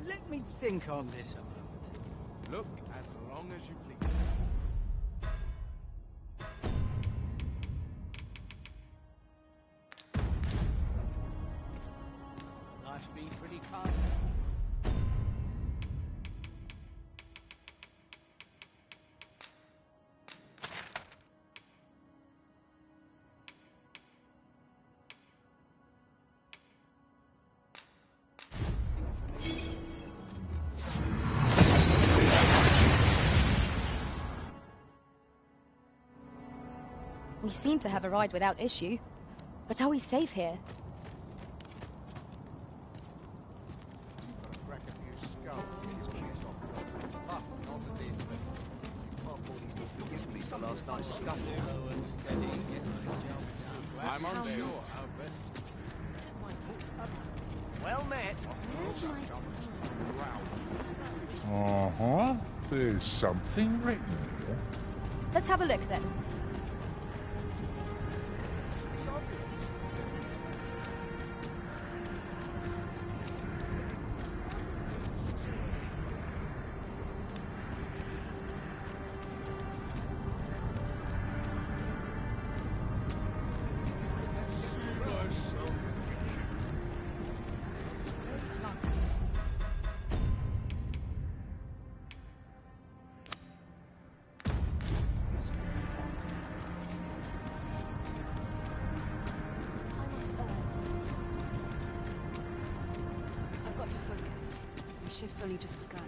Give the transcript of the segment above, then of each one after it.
Let me think on this a moment. Look as long as you please. Life's been pretty kind. We seem to have arrived without issue. But are we safe here? Last night's scuffle. I'm unsure how best. Well met. Uh-huh. There's something written here. Let's have a look then. I've got to focus. My shift's only just begun.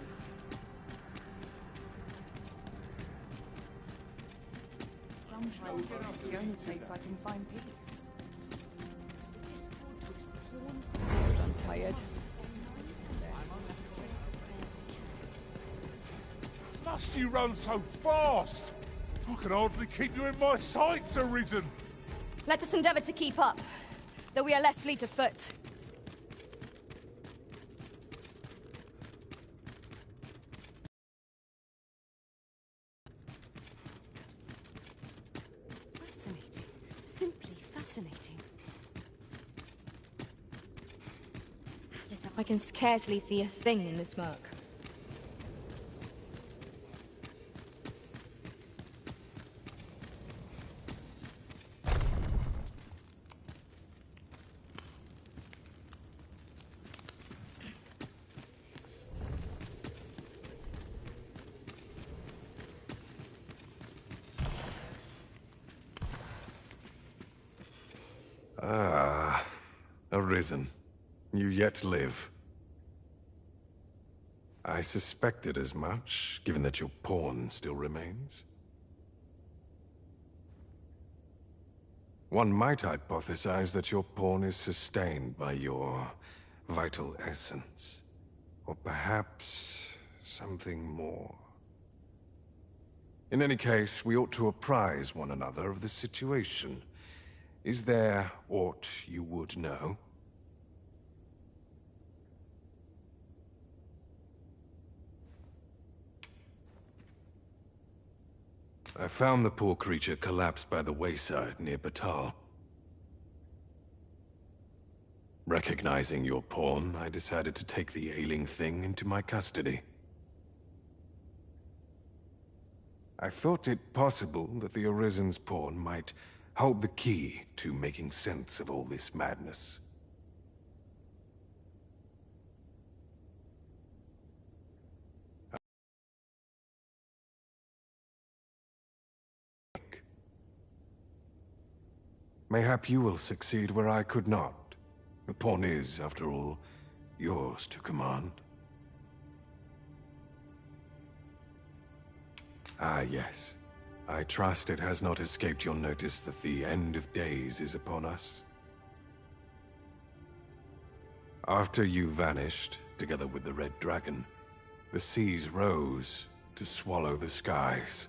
Sometimes this is the only place I can find peace. I'm tired. Must you run so fast? I can hardly keep you in my sights, Arisen. Let us endeavor to keep up, though we are less fleet of foot. Fascinating. Simply fascinating. I can scarcely see a thing in the smoke. Ah, Arisen. You yet live. I suspected as much, given that your pawn still remains. One might hypothesize that your pawn is sustained by your vital essence. Or perhaps something more. In any case, we ought to apprise one another of the situation. Is there aught you would know? I found the poor creature collapsed by the wayside near Batal. Recognizing your pawn, I decided to take the ailing thing into my custody. I thought it possible that the Arisen's pawn might hold the key to making sense of all this madness. Mayhap you will succeed where I could not. The pawn is, after all, yours to command. Ah, yes. I trust it has not escaped your notice that the end of days is upon us. After you vanished, together with the Red Dragon, the seas rose to swallow the skies.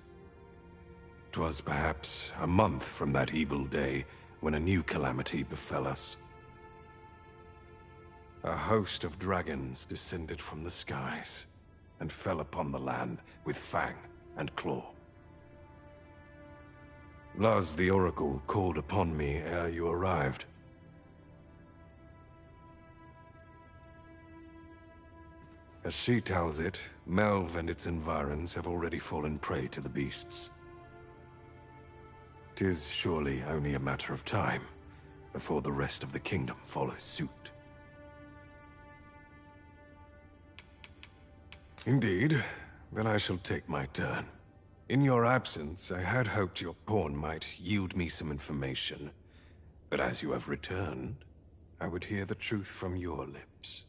'Twas perhaps a month from that evil day when a new calamity befell us. A host of dragons descended from the skies and fell upon the land with fang and claw. Laz the Oracle called upon me ere you arrived. As she tells it, Melve and its environs have already fallen prey to the beasts. 'Tis surely only a matter of time before the rest of the kingdom follows suit. Indeed, then I shall take my turn. In your absence, I had hoped your pawn might yield me some information. But as you have returned, I would hear the truth from your lips.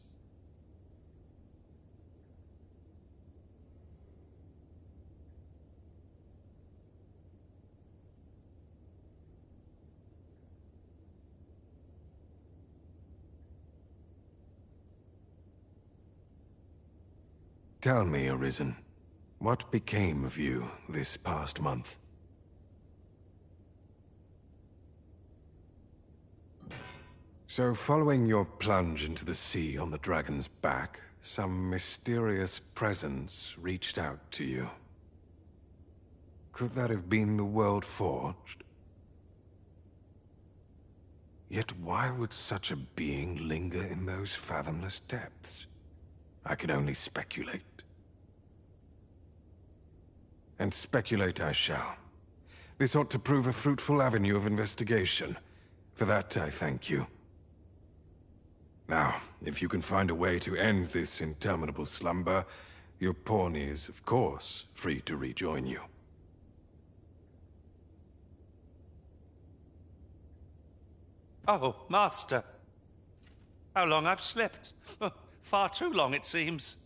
Tell me, Arisen, what became of you this past month? So, following your plunge into the sea on the dragon's back, some mysterious presence reached out to you. Could that have been the World Forged? Yet why would such a being linger in those fathomless depths? I can only speculate. And speculate I shall. This ought to prove a fruitful avenue of investigation. For that, I thank you. Now, if you can find a way to end this interminable slumber, your pawn is, of course, free to rejoin you. Oh, Master. How long I've slept. Oh, far too long, it seems.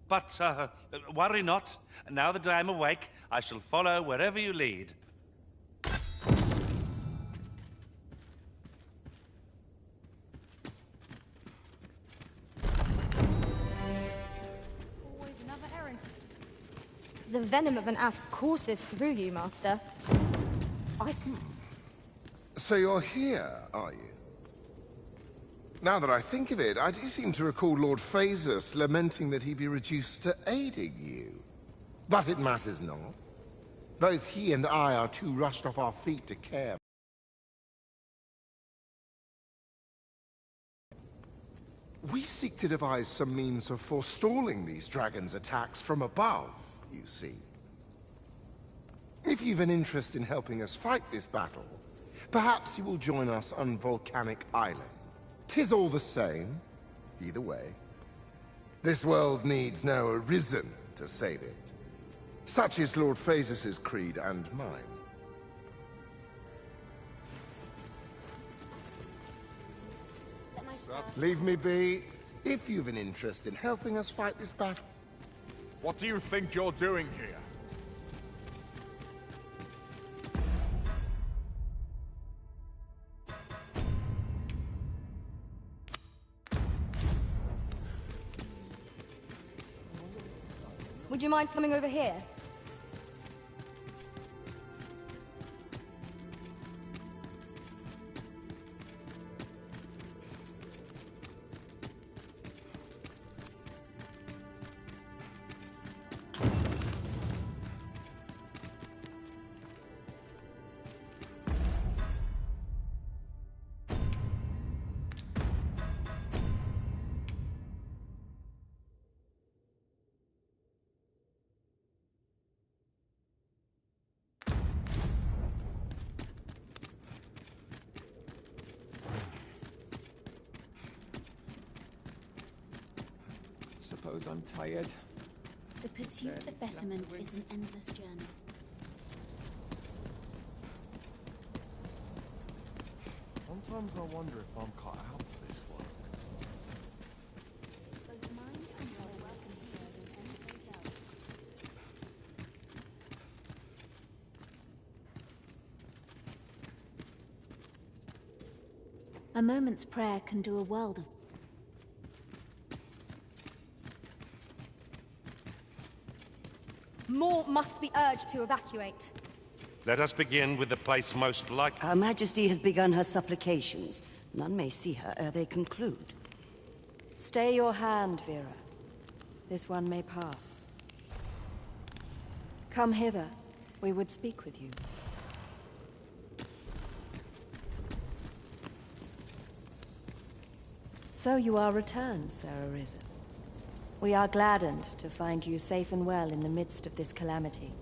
But, worry not. Now that I am awake, I shall follow wherever you lead. Always another errand to see. The venom of an asp courses through you, Master. So you're here, are you? Now that I think of it, I do seem to recall Lord Phasus lamenting that he be reduced to aiding you. But it matters not. Both he and I are too rushed off our feet to care. We seek to devise some means of forestalling these dragons' attacks from above, you see. If you've an interest in helping us fight this battle, perhaps you will join us on Volcanic Island. 'Tis all the same, either way. This world needs no Arisen to save it. Such is Lord Phasus's creed and mine. Leave me be, if you've an interest in helping us fight this battle. What do you think you're doing here? Would you mind coming over here? Suppose I'm tired. The pursuit of betterment is an endless journey. Sometimes I wonder if I'm cut out for this work. Both mind and body can heal than anything else. A moment's prayer can do a world of. More must be urged to evacuate. Let us begin with the place most likely. Her Majesty has begun her supplications. None may see her ere they conclude. Stay your hand, Vera. This one may pass. Come hither. We would speak with you. So you are returned, Sir Arisen. We are gladdened to find you safe and well in the midst of this calamity.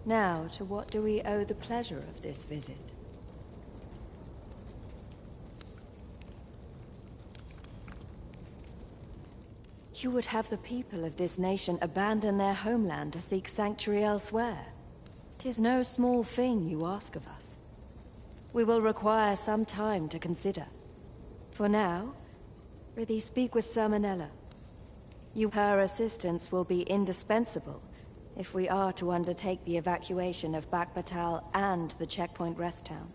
Now, to what do we owe the pleasure of this visit? You would have the people of this nation abandon their homeland to seek sanctuary elsewhere. 'Tis no small thing you ask of us. We will require some time to consider. For now, prithee speak with Sermonella. Her assistance will be indispensable if we are to undertake the evacuation of Batal and the checkpoint rest town.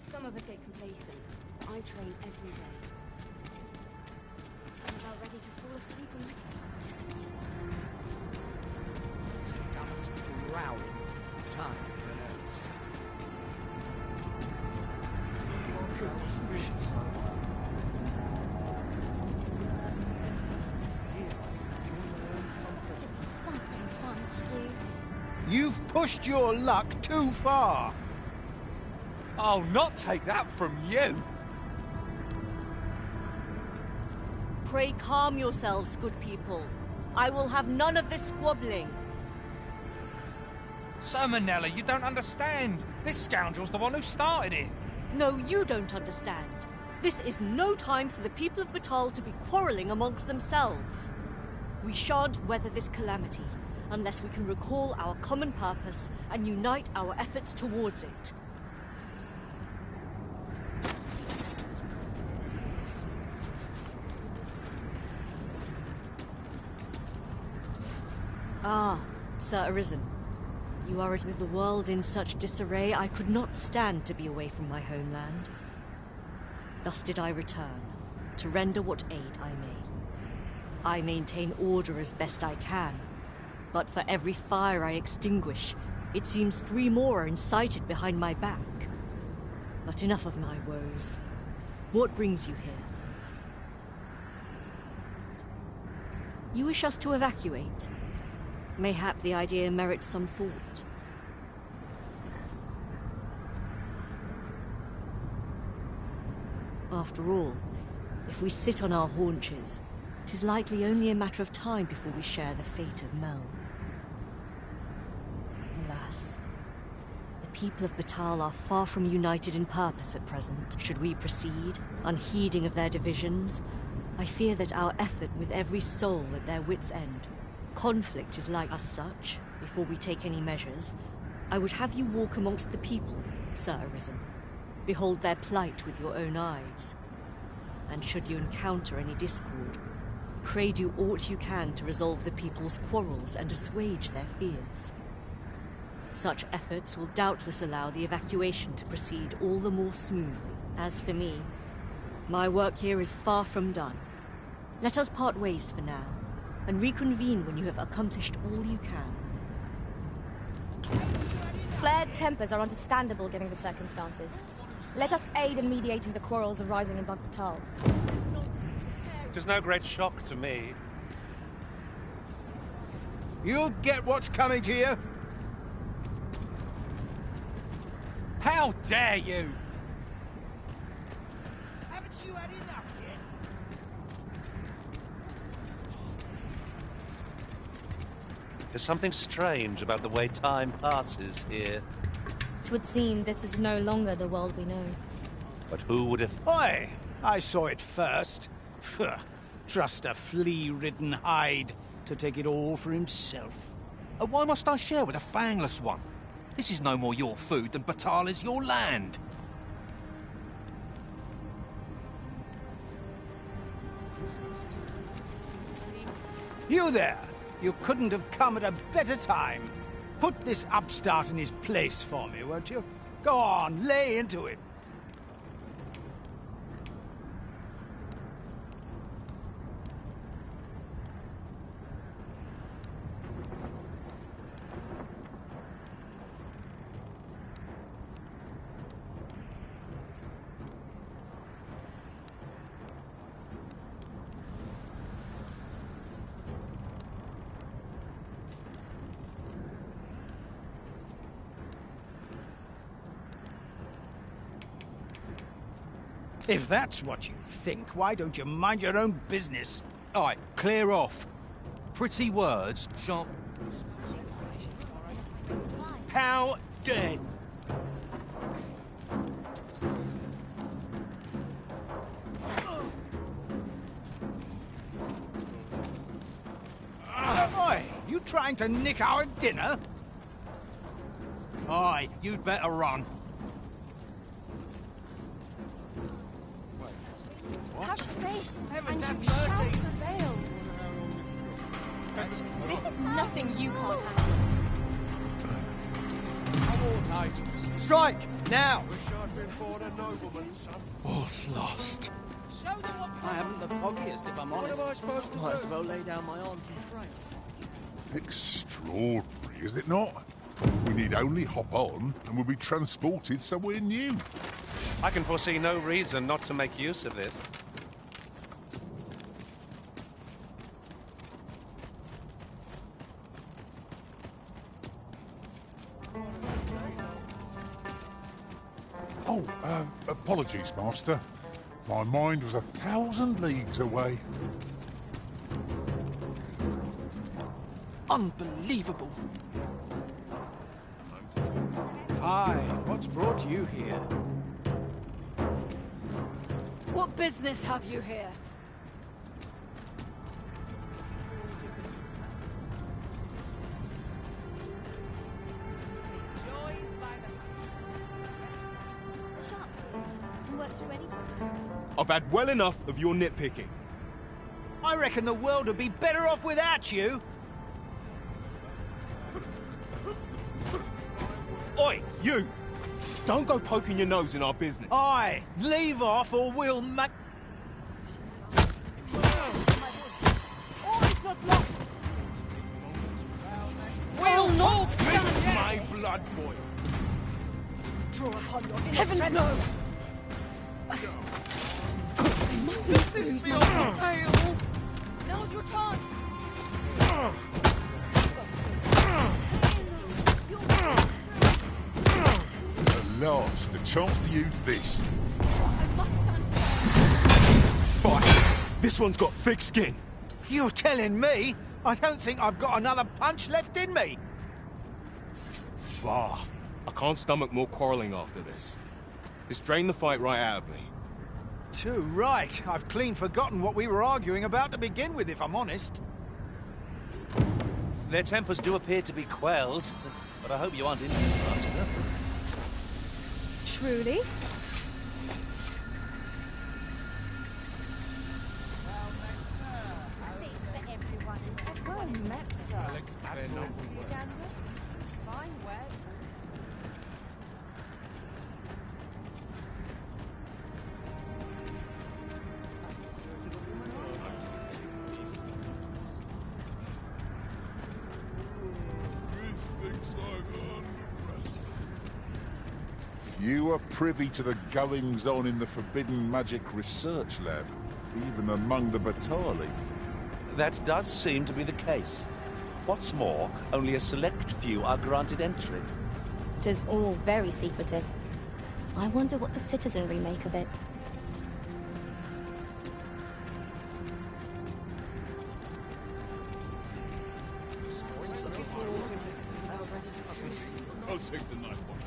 Some of us get complacent, but I train every day. I'm about ready to fall asleep on my feet. Round. Time for an oath. To be something fun to do. You've pushed your luck too far. I'll not take that from you! Pray calm yourselves, good people. I will have none of this squabbling. Sermonella, you don't understand. This scoundrel's the one who started it. No, you don't understand. This is no time for the people of Batal to be quarrelling amongst themselves. We shan't weather this calamity unless we can recall our common purpose and unite our efforts towards it. Ah, Sir Arisen. You are with the world in such disarray, I could not stand to be away from my homeland. Thus did I return, to render what aid I may. I maintain order as best I can, but for every fire I extinguish, it seems 3 more are incited behind my back. But enough of my woes. What brings you here? You wish us to evacuate? Mayhap the idea merits some thought. After all, if we sit on our haunches, 'tis likely only a matter of time before we share the fate of Mel. Alas, the people of Batal are far from united in purpose at present. Should we proceed, unheeding of their divisions, I fear that our effort with every soul at their wits' end. Conflict is like as such. Before we take any measures, I would have you walk amongst the people, Sir Arisen. Behold their plight with your own eyes. And should you encounter any discord, pray do aught you can to resolve the people's quarrels and assuage their fears. Such efforts will doubtless allow the evacuation to proceed all the more smoothly. As for me, my work here is far from done. Let us part ways for now, and reconvene when you have accomplished all you can. Flared tempers are understandable given the circumstances. Let us aid in mediating the quarrels arising in Batal. It is no great shock to me. You'll get what's coming to you. How dare you! Haven't you had enough yet? There's something strange about the way time passes here. It would seem this is no longer the world we know. But who would have... Oi! I saw it first. Phew. Trust a flea-ridden hide to take it all for himself. Why must I share with a fangless one? This is no more your food than Batal is your land. You there! You couldn't have come at a better time. Put this upstart in his place for me, won't you? Go on, lay into it. If that's what you think, why don't you mind your own business? All right, clear off. Pretty words shan't... How dead? Oi, you trying to nick our dinner? Aye, you'd better run. Have faith, and you shall prevail. This is nothing you can't handle. Strike! Now! All's lost. I haven't the foggiest, if I'm honest. What am I supposed to do? Might as well lay down my arms and pray. Extraordinary, is it not? We need only hop on, and we'll be transported somewhere new. I can foresee no reason not to make use of this. Oh, apologies, Master. My mind was 1,000 leagues away. Unbelievable. Fine, what's brought you here? What business have you here? I've had well enough of your nitpicking. I reckon the world would be better off without you. Oi, you! Don't go poking your nose in our business. Aye, leave off or we'll make... Oh, it's not lost! We'll not Make my blood boil. draw upon your Heavens no! I mustn't lose my tail. Now's your chance! At last, a chance to use this. I must stand Fine. This one's got thick skin. You're telling me? I don't think I've got another punch left in me. Bah. I can't stomach more quarreling after this. It's drained the fight right out of me. Too right. I've clean forgotten what we were arguing about to begin with, if I'm honest. Their tempers do appear to be quelled, but I hope you aren't Indian, Master. Truly? Well met, sir. fine wares. You are privy to the goings-on in the Forbidden Magic Research Lab, even among the Batali. That does seem to be the case. What's more, only a select few are granted entry. It is all very secretive. I wonder what the citizenry make of it. I'll take the knife off.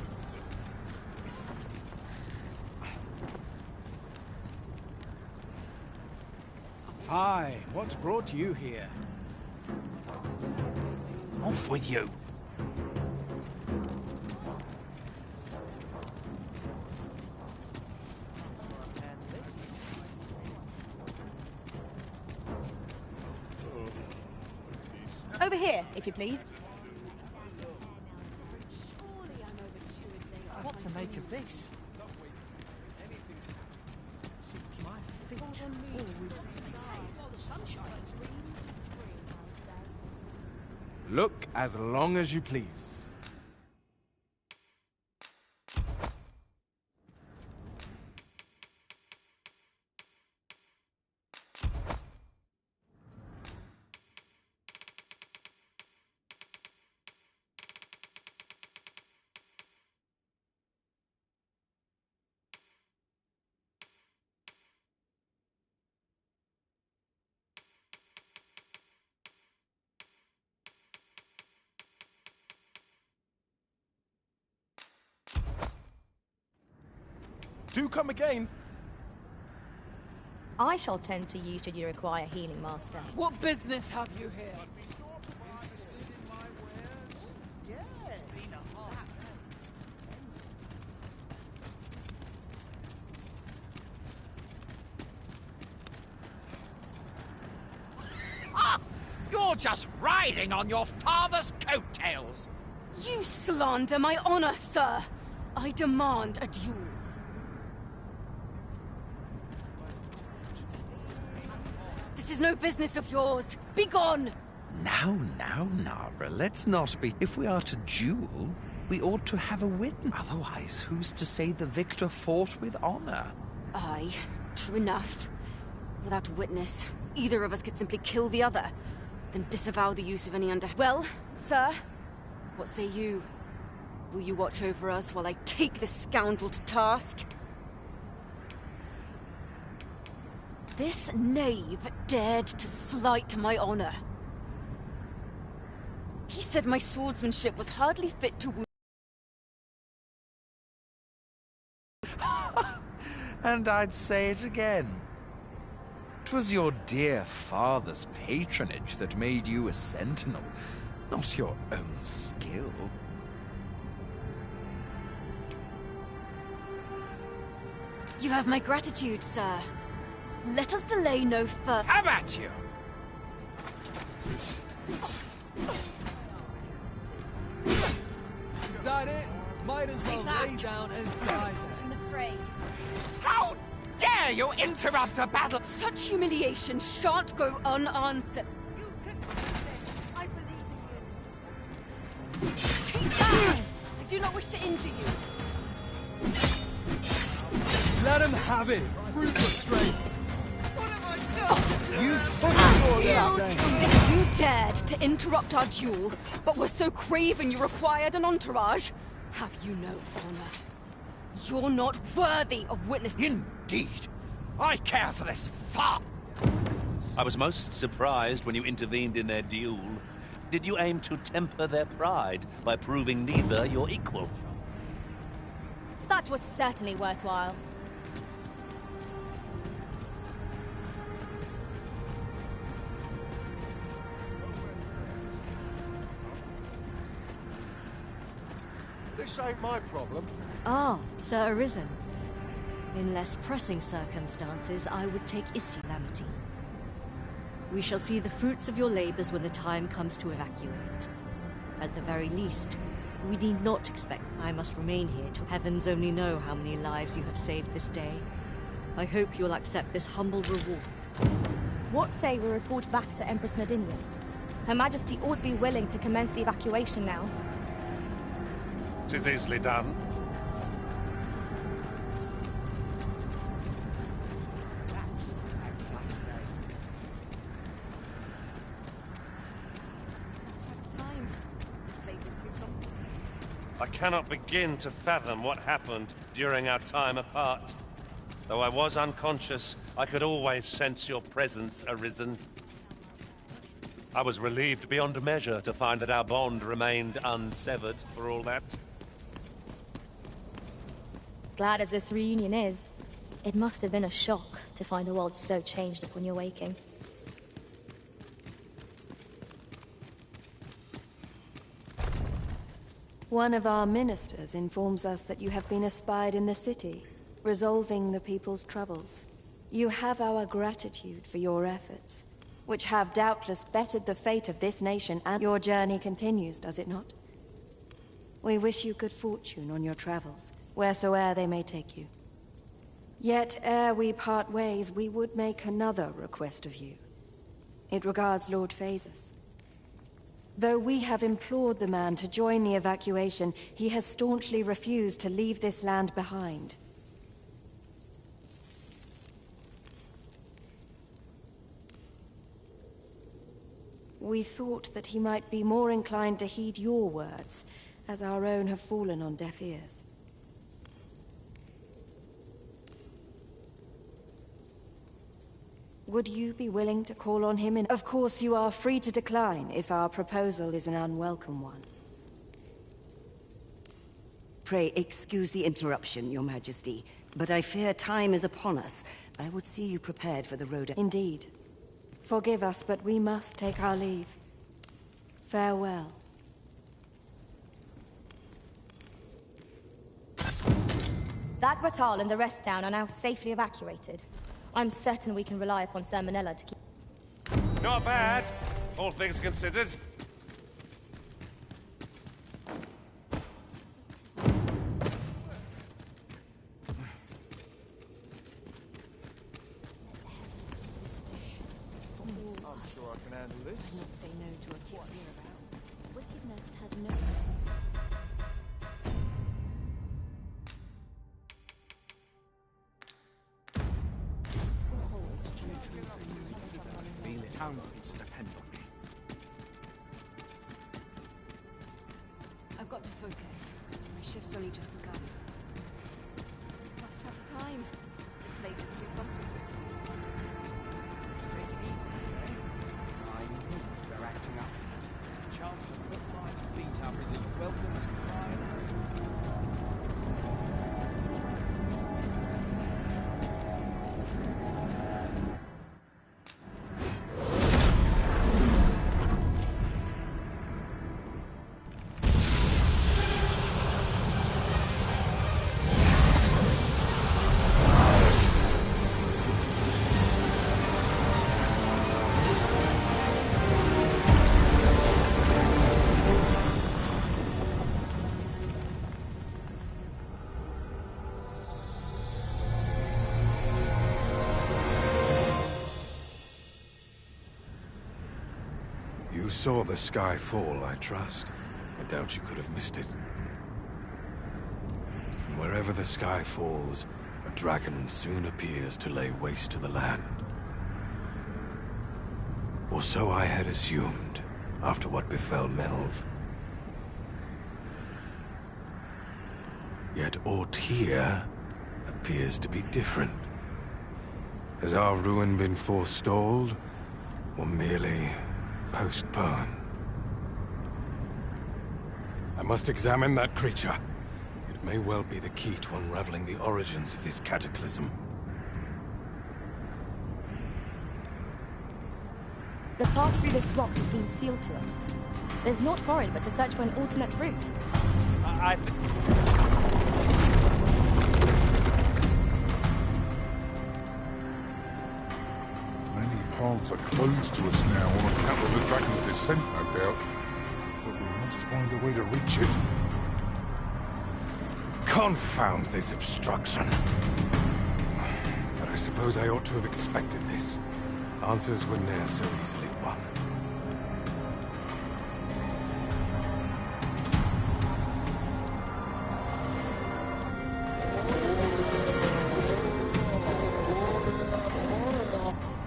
Fine, what's brought you here? Off with you. Over here, if you please. What to make of this? My feet always to be Look as long as you please. Do come again. I shall tend to you should you require healing, Master. What business have you here? You're just riding on your father's coattails! You slander my honor, sir! I demand a duel. This is no business of yours. Be gone! Now, Nara, let's not be... If we are to duel, we ought to have a witness. Otherwise, who's to say the victor fought with honor? Aye, true enough. Without a witness, either of us could simply kill the other, then disavow the use of any Well, sir, what say you? Will you watch over us while I take this scoundrel to task? This knave dared to slight my honor. He said my swordsmanship was hardly fit to wound. And I'd say it again. 'Twas your dear father's patronage that made you a sentinel, not your own skill. You have my gratitude, sir. Let us delay no further. Have at you! Is that it? Might as well lay down and die then. In the fray. How dare you interrupt a battle? Such humiliation shan't go unanswered. I believe in you. Keep back! I do not wish to injure you. Let him have it. Fruit restraint. What have I done? You dared to interrupt our duel, but were so craven you required an entourage? Have you no honor? You're not worthy of witness. Indeed. I care for this far. I was most surprised when you intervened in their duel. Did you aim to temper their pride by proving neither your equal? That was certainly worthwhile. This ain't my problem. Ah, Sir Arisen. In less pressing circumstances, I would take issue, Calamity. We shall see the fruits of your labors when the time comes to evacuate. At the very least, we need not expect I must remain here to heavens only know how many lives you have saved this day. I hope you'll accept this humble reward. What say we report back to Empress Nadinia? Her Majesty ought be willing to commence the evacuation now. 'Tis easily done. Time. This place is too comfortable. I cannot begin to fathom what happened during our time apart. Though I was unconscious, I could always sense your presence, Arisen. I was relieved beyond measure to find that our bond remained unsevered for all that. Glad as this reunion is, it must have been a shock to find the world so changed upon your waking. One of our ministers informs us that you have been espied in the city, resolving the people's troubles. You have our gratitude for your efforts, which have doubtless bettered the fate of this nation, and your journey continues, does it not? We wish you good fortune on your travels, wheresoe'er they may take you. Yet, ere we part ways, we would make another request of you. It regards Lord Phaesus. Though we have implored the man to join the evacuation, he has staunchly refused to leave this land behind. We thought that he might be more inclined to heed your words, as our own have fallen on deaf ears. Would you be willing to call on him? Of course, you are free to decline if our proposal is an unwelcome one. Pray excuse the interruption, Your Majesty. But I fear time is upon us. I would see you prepared for the road. Indeed. Forgive us, but we must take our leave. Farewell. That Batal and the rest down are now safely evacuated. I'm certain we can rely upon Sir Manella to keep... Not bad, all things considered. I'm sure I can handle this. Not say no to a kid hereabouts. Wickedness has no... Feel it. Townspeople depend on me. I've got to focus. My shift's only just begun. Lost track of time. This place is too comfortable. I knew they're acting up. A chance to put my feet up is as welcome as flying. You saw the sky fall, I trust. I doubt you could have missed it. And wherever the sky falls, a dragon soon appears to lay waste to the land. Or so I had assumed, after what befell Melv. Yet aught here appears to be different. Has our ruin been forestalled, or merely postponed? I must examine that creature. It may well be the key to unraveling the origins of this cataclysm. The path through this rock has been sealed to us. There's naught for it but to search for an alternate route. I think... Many paths are closed to us now on account of the dragon's descent, no doubt. But we must find a way to reach it. Confound this obstruction. But I suppose I ought to have expected this. Answers were ne'er so easily won.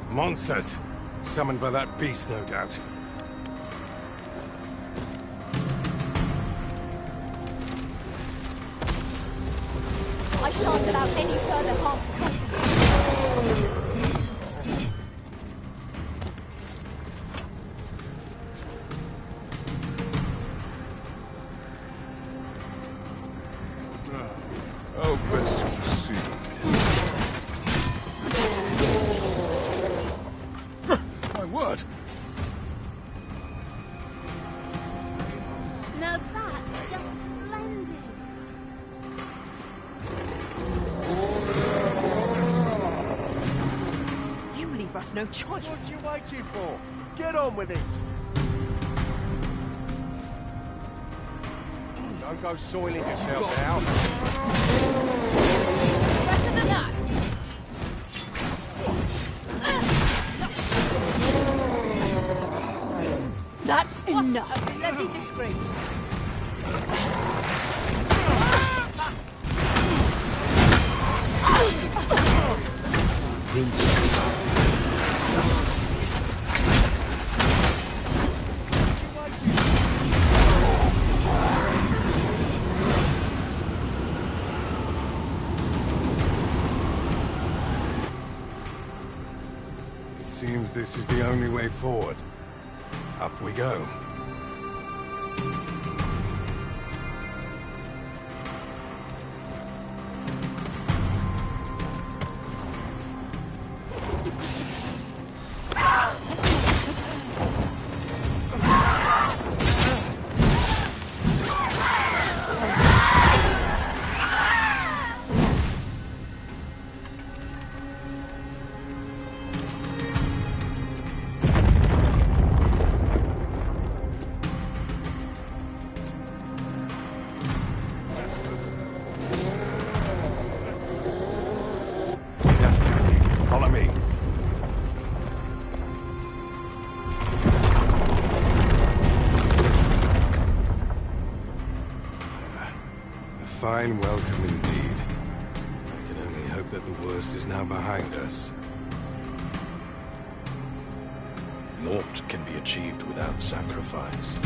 Monsters! Summoned by that beast, no doubt. I shan't allow any further harm to come to you. Oh, best to proceed. My word! Now that's just splendid. You leave us no choice. What you waiting for? Get on with it. Don't go soiling yourself now. Better than that! That's enough. A bloody disgrace. Princess. Dusk. It seems this is the only way forward. Up we go. fine welcome indeed. I can only hope that the worst is now behind us. Naught can be achieved without sacrifice.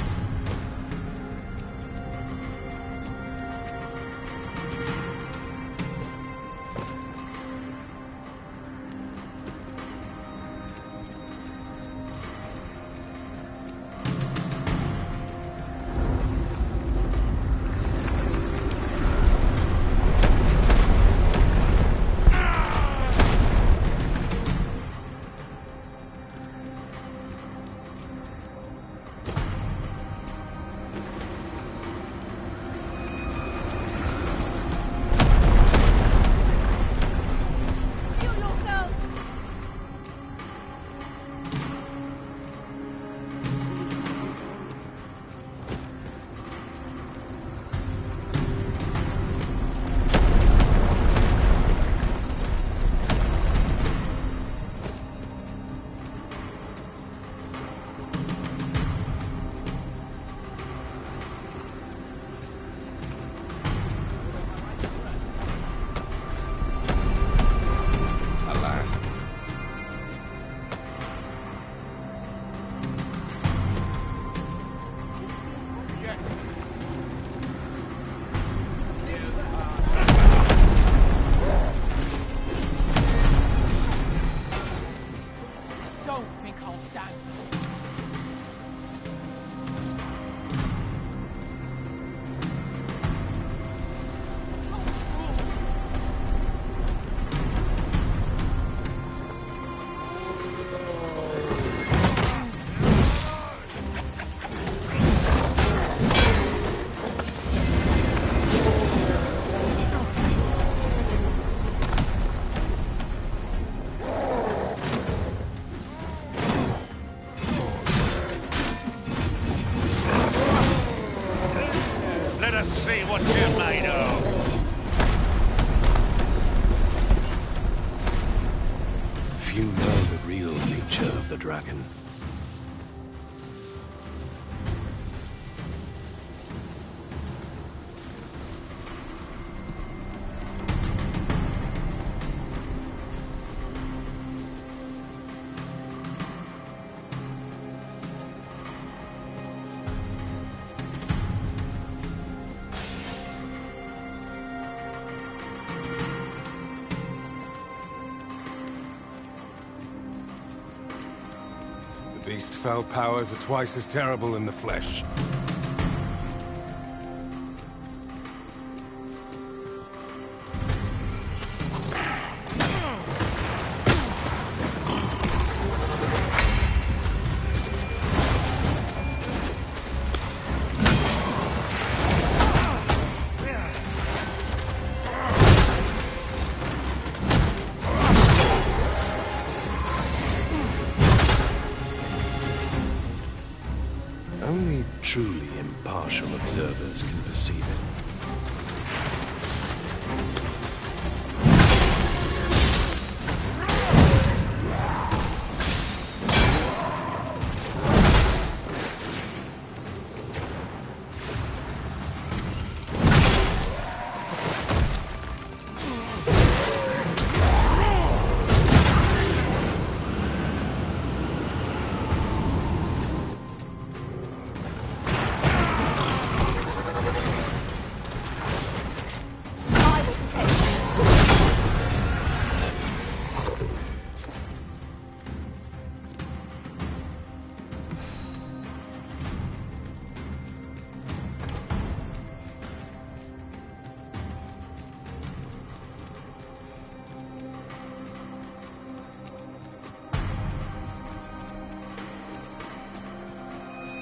Dragon. Beast fell powers are twice as terrible in the flesh. Only truly impartial observers can perceive it.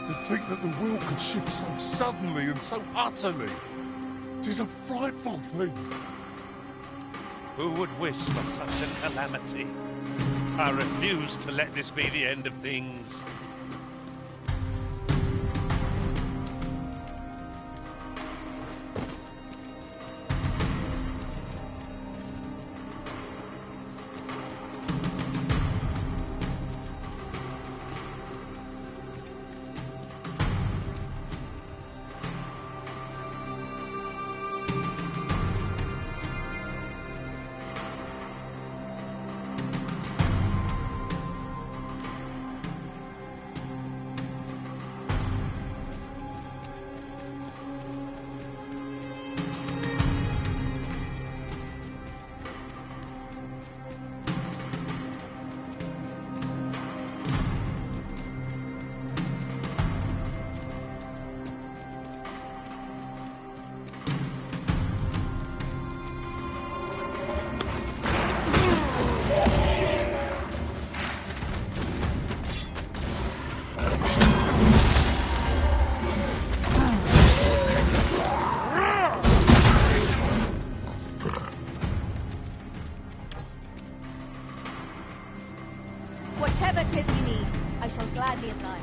To think that the will could shift so suddenly and so utterly. 'Tis a frightful thing. Who would wish for such a calamity? I refuse to let this be the end of things. Whatever 'tis you need, I shall gladly oblige.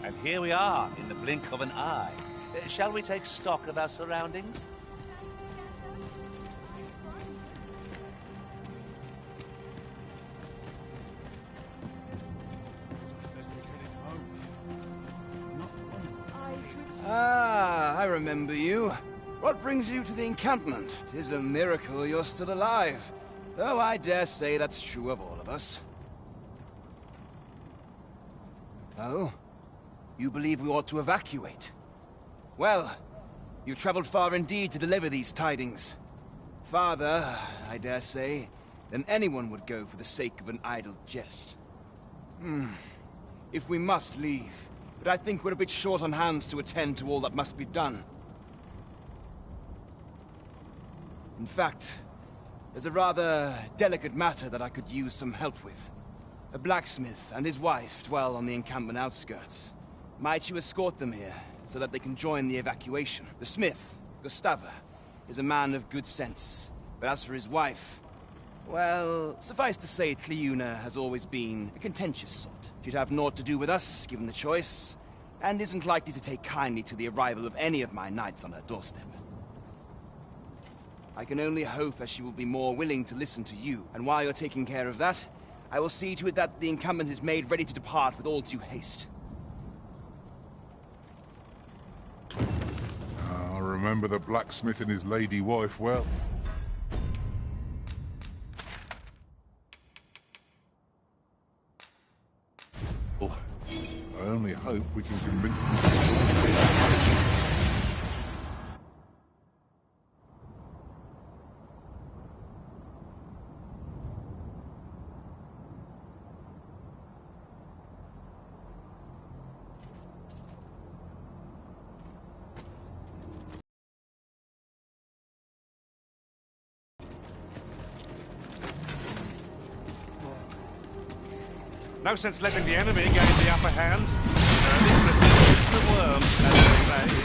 And here we are, in the blink of an eye. Shall we take stock of our surroundings? Ah, I remember you. What brings you to the encampment? 'Tis a miracle you're still alive. Though I dare say that's true of all of us. Oh? You believe we ought to evacuate? Well, you've traveled far indeed to deliver these tidings. Farther, I dare say, than anyone would go for the sake of an idle jest. If we must leave, but I think we're a bit short on hands to attend to all that must be done. In fact, there's a rather delicate matter that I could use some help with. A blacksmith and his wife dwell on the encampment outskirts. Might you escort them here, so that they can join the evacuation? The smith, Gustava, is a man of good sense. But as for his wife, well, suffice to say, Cleuna has always been a contentious sort. She'd have naught to do with us, given the choice, and isn't likely to take kindly to the arrival of any of my knights on her doorstep. I can only hope that she will be more willing to listen to you, and while you're taking care of that, I will see to it that the encampment is made ready to depart with all due haste. I remember the blacksmith and his lady wife well. I only hope we can convince them to... No sense letting the enemy gain the upper hand. Early Britain is the worm, as they say.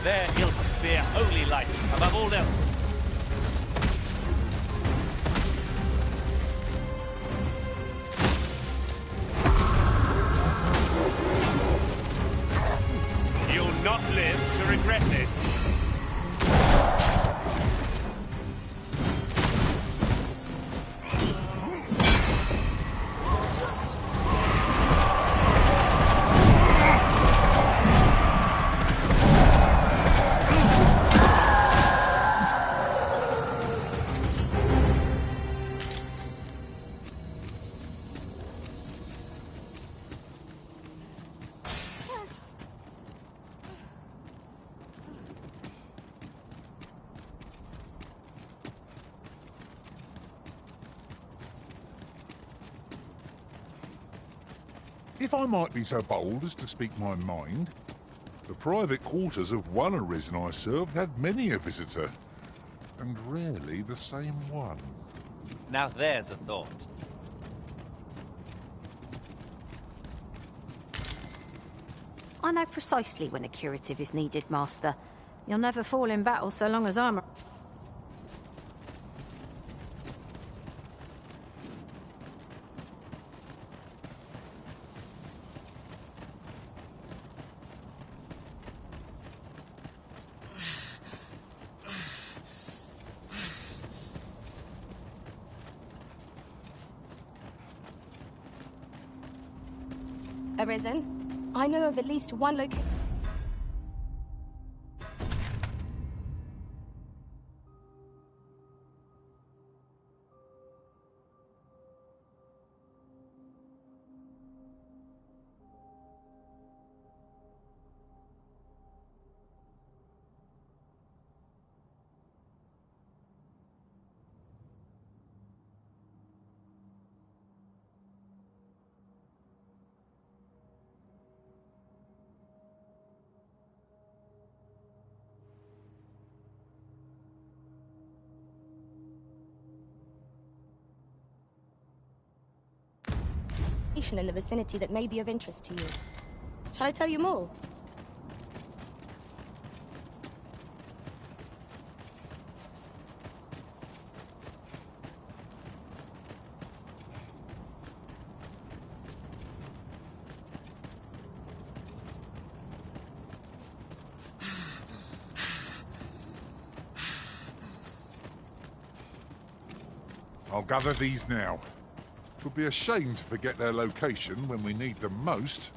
Their ilk fear holy light above all else. You'll not live to regret this. If I might be so bold as to speak my mind, the private quarters of one arisen I served had many a visitor, and rarely the same one. Now there's a thought. I know precisely when a curative is needed, Master. You'll never fall in battle so long as I'm... Arisen, I know of at least one location. In the vicinity that may be of interest to you. Shall I tell you more? I'll gather these now. It would be a shame to forget their location when we need them most.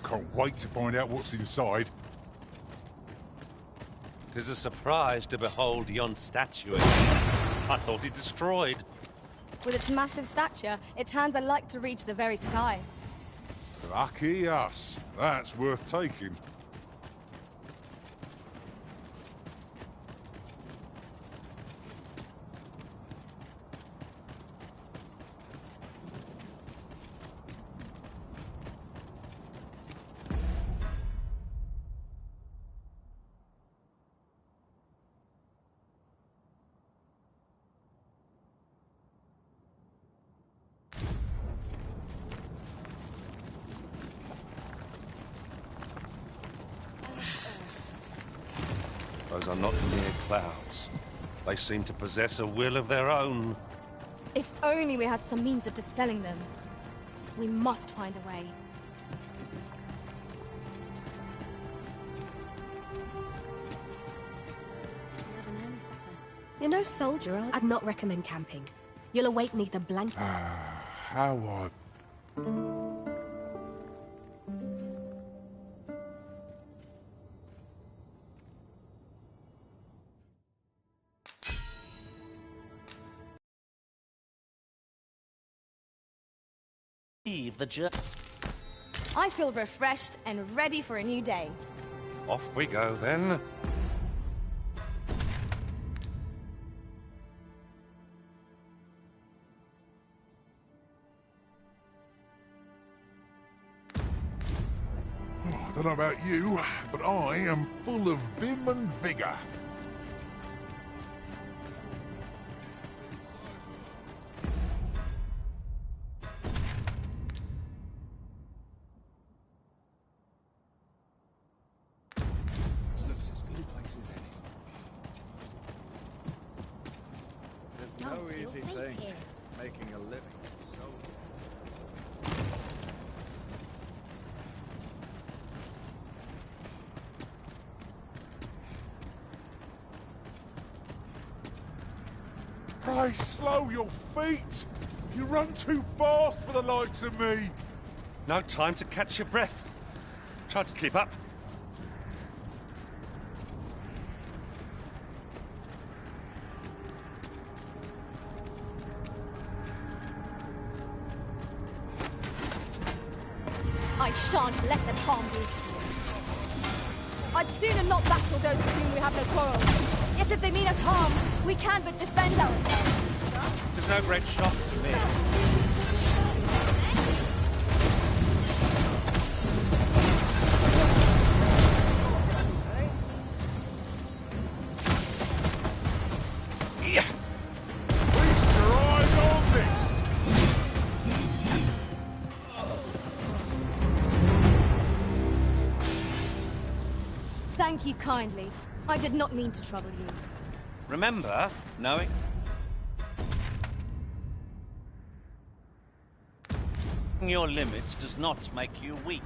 Can't wait to find out what's inside. 'Tis a surprise to behold yon statue again. I thought it destroyed. With its massive stature, its hands are like to reach the very sky. Lucky us. That's worth taking. Those are not mere clouds. They seem to possess a will of their own. If only we had some means of dispelling them. We must find a way. You're no soldier. I'd not recommend camping. You'll awake neath a blanket. How I... I feel refreshed and ready for a new day. Off we go, then. I don't know about you, but I am full of vim and vigour. This looks as good a place as any. There's no easy thing making a living as a soldier. Hey, slow your feet! You run too fast for the likes of me! No time to catch your breath. Try to keep up. I shan't let them harm you. I'd sooner not battle those with whom we have no quarrel. Yet if they mean us harm, we can but defend ourselves. There's no great shock to me. Feast your eyes on this! Thank you kindly. I did not mean to trouble you. Remember, knowing... your limits does not make you weak.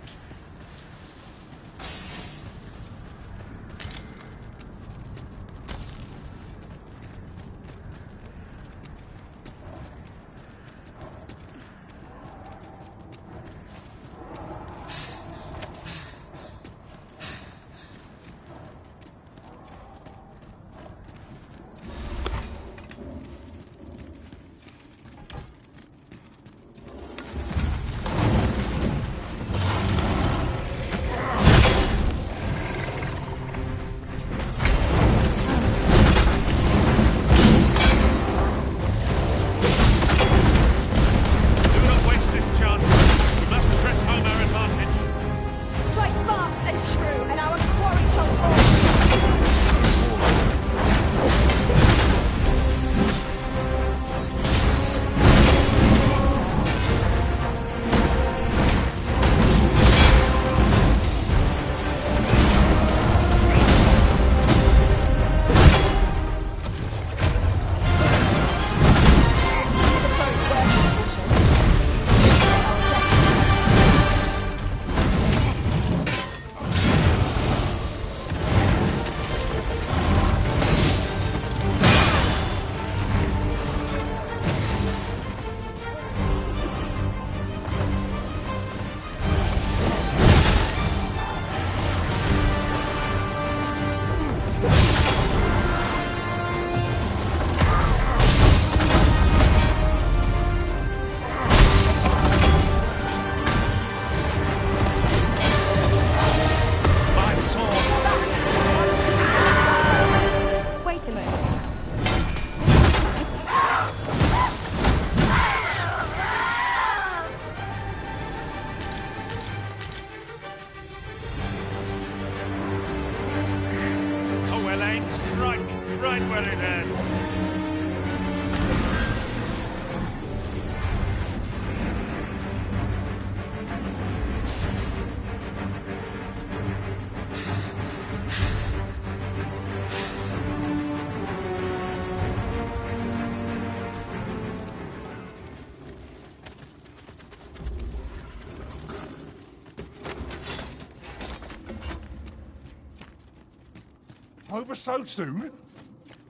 Over so soon?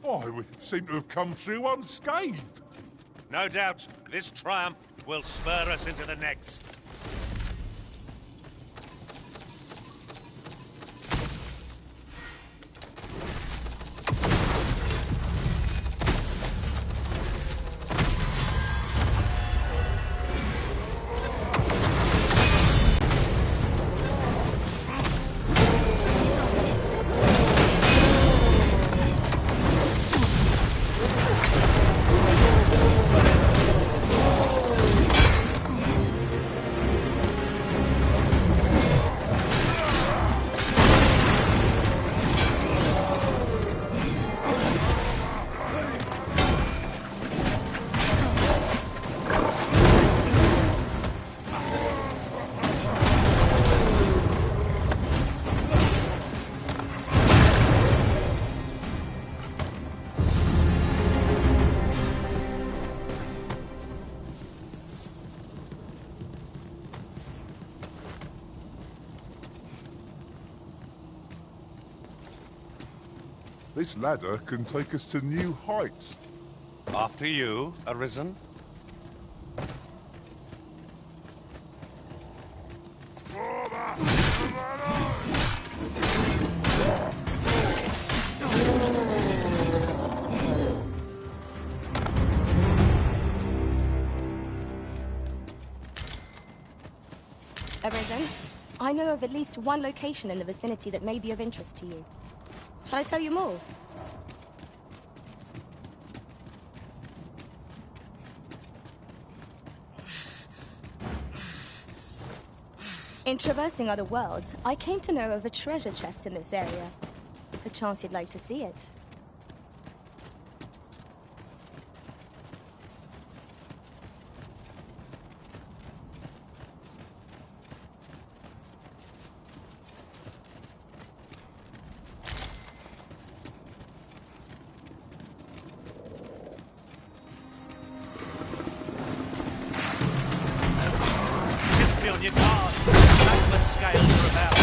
Why, we seem to have come through unscathed. No doubt, this triumph will spur us into the next. This ladder can take us to new heights. After you, Arisen. Arisen, I know of at least one location in the vicinity that may be of interest to you. Shall I tell you more? In traversing other worlds, I came to know of a treasure chest in this area. Perchance you'd like to see it. On your guard. Magma scales are about.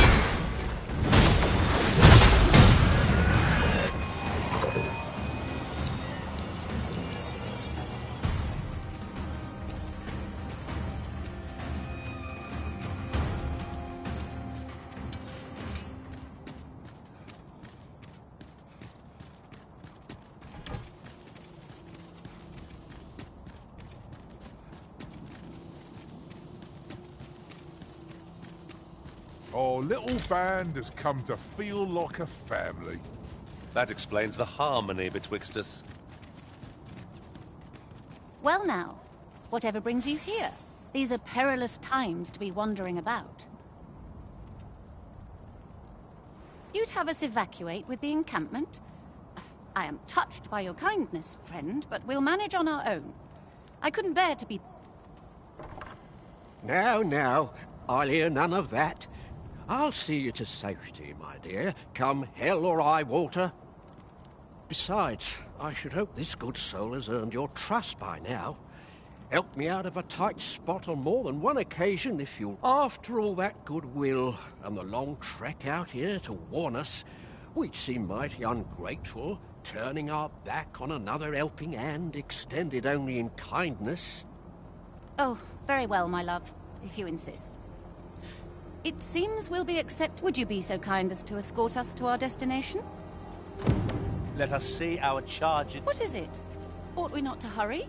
Our little band has come to feel like a family. That explains the harmony betwixt us. Well now, whatever brings you here? These are perilous times to be wandering about. You'd have us evacuate with the encampment? I am touched by your kindness, friend, but we'll manage on our own. I couldn't bear to be... Now, I'll hear none of that. I'll see you to safety, my dear, come hell or high water. Besides, I should hope this good soul has earned your trust by now. Helped me out of a tight spot on more than one occasion if you'll... After all that goodwill and the long trek out here to warn us, we'd seem mighty ungrateful, turning our back on another helping hand extended only in kindness. Oh, very well, my love, if you insist. It seems we'll be accepted. Would you be so kind as to escort us to our destination? Let us see our charge. What is it? Ought we not to hurry?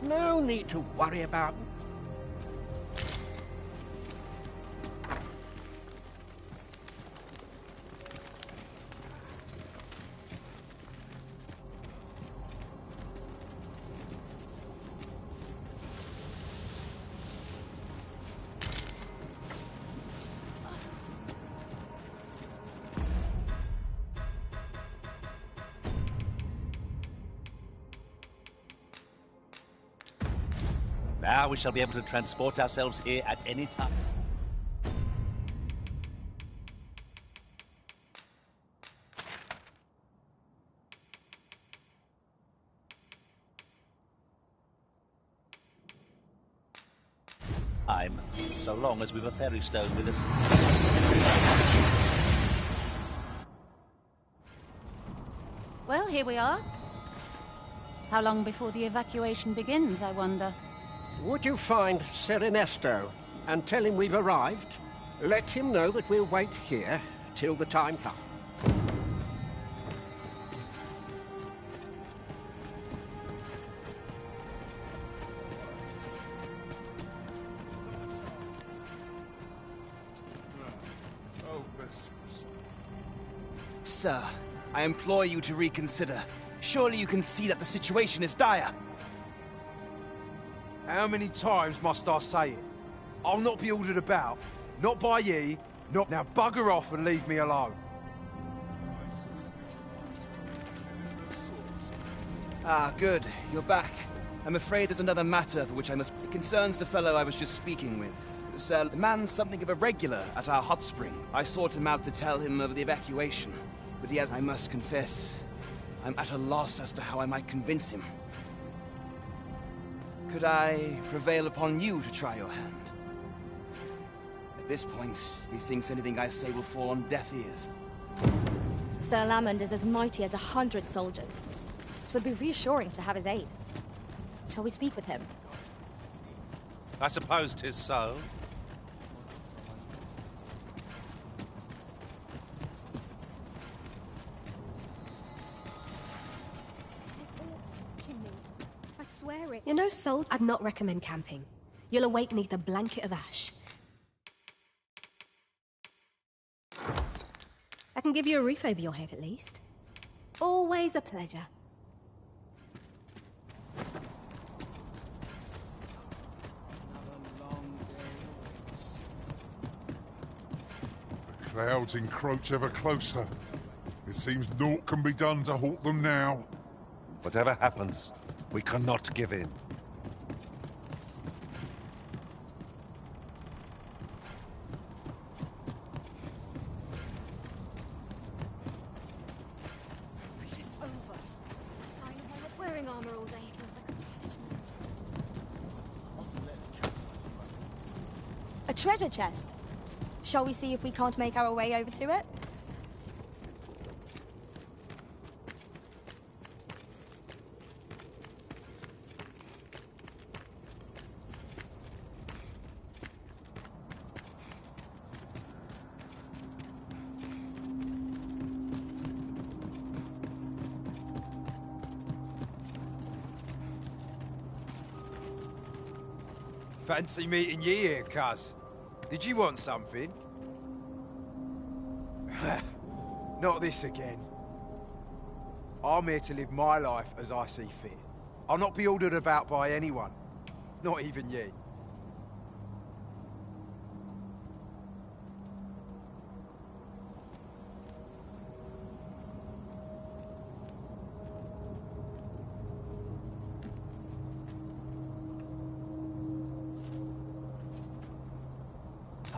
No need to worry about... Now we shall be able to transport ourselves here at any time. So long as we've a ferry stone with us. Well, here we are. How long before the evacuation begins, I wonder? Would you find Sir Ernesto and tell him we've arrived? Let him know that we'll wait here till the time comes. Sir, I implore you to reconsider. Surely you can see that the situation is dire. How many times must I say it? I'll not be ordered about. Not by ye. Not now. Bugger off and leave me alone. Ah, good. You're back. I'm afraid there's another matter for which I must... It concerns the fellow I was just speaking with. Sir, the man's something of a regular at our hot spring. I sought him out to tell him of the evacuation. But he has, I must confess, I'm at a loss as to how I might convince him. Could I prevail upon you to try your hand? At this point, he thinks anything I say will fall on deaf ears. Sir Lamond is as mighty as 100 soldiers. It would be reassuring to have his aid. Shall we speak with him? I suppose 'tis so. I'd swear it. You know, Sol, I'd not recommend camping. You'll awake neath a blanket of ash. I can give you a roof over your head, at least. Always a pleasure. The clouds encroach ever closer. It seems naught can be done to halt them now. Whatever happens, we cannot give in. My shift's over. Sign of my not wearing armor all day feels like a punishment. A treasure chest. Shall we see if we can't make our way over to it? Fancy meeting ye here, cuz. Did you want something? Not this again. I'm here to live my life as I see fit. I'll not be ordered about by anyone. Not even ye.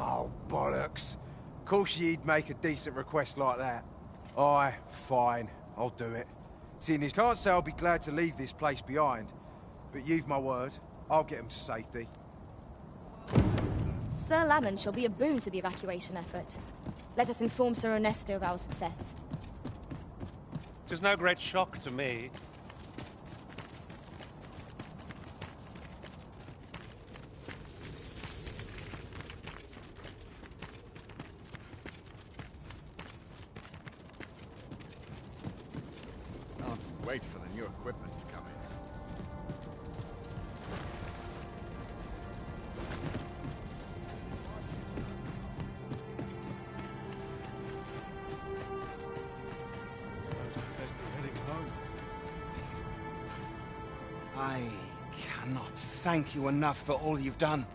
Oh, bollocks. Of course you'd make a decent request like that. Aye, fine, I'll do it. Seeing as can't say I'll be glad to leave this place behind, but you've my word, I'll get them to safety. Sir Lamond shall be a boon to the evacuation effort. Let us inform Sir Ernesto of our success. 'Tis no great shock to me. Wait for the new equipment to come in. I cannot thank you enough for all you've done.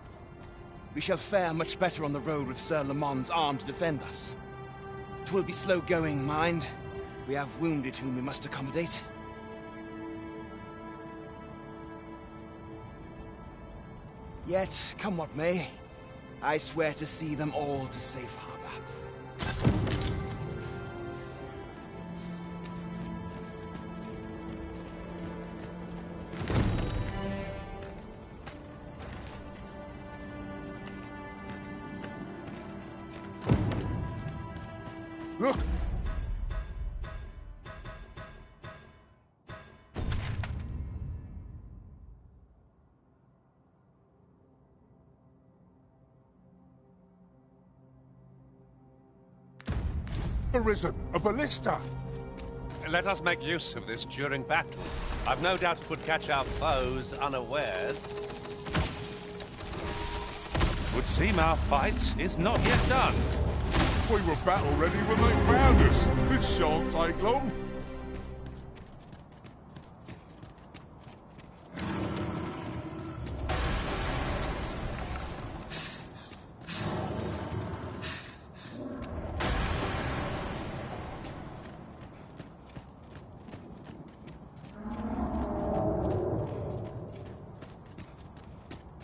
We shall fare much better on the road with Sir Lamont's arm to defend us. 'Twill be slow going, mind. We have wounded whom we must accommodate. Yet, come what may, I swear to see them all to safe harbor. Look! Arisen, a ballista! Let us make use of this during battle. I've no doubt it would catch our foes unawares. Would seem our fight is not yet done. We were battle ready when they found us. This shan't take long.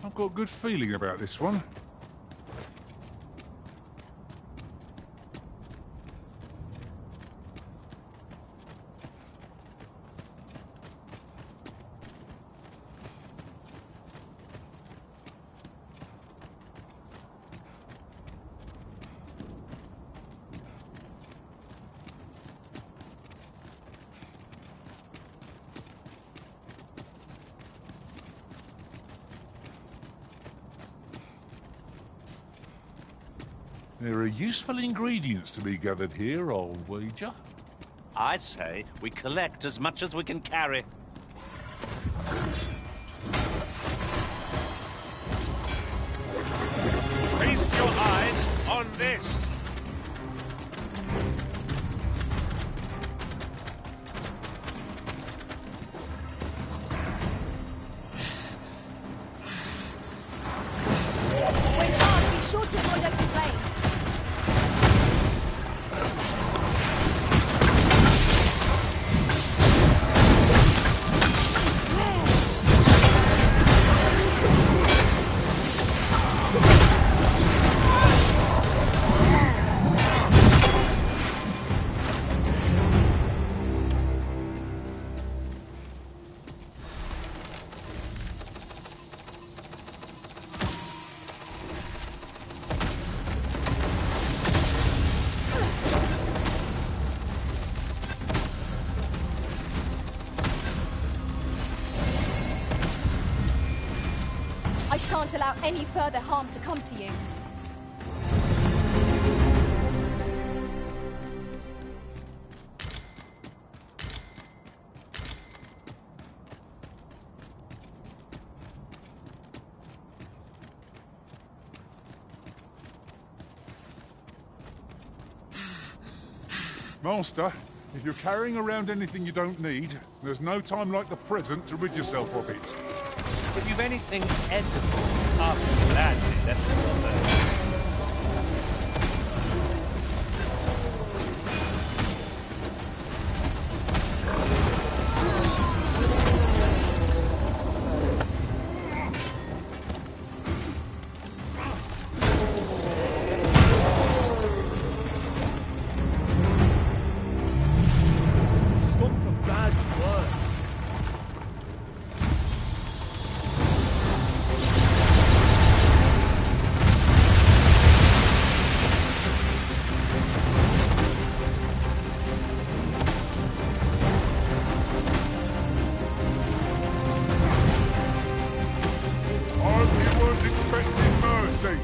I've got a good feeling about this one. There are useful ingredients to be gathered here, I'll wager. I'd say we collect as much as we can carry. Feast your eyes on this! When armed, be sure to avoid open flames. I shan't allow any further harm to come to you. Master, if you're carrying around anything you don't need, there's no time like the present to rid yourself of it. If you've anything edible, I'll be gladly listen to that. This has gone from bad to worse. I hope you weren't expecting mercy.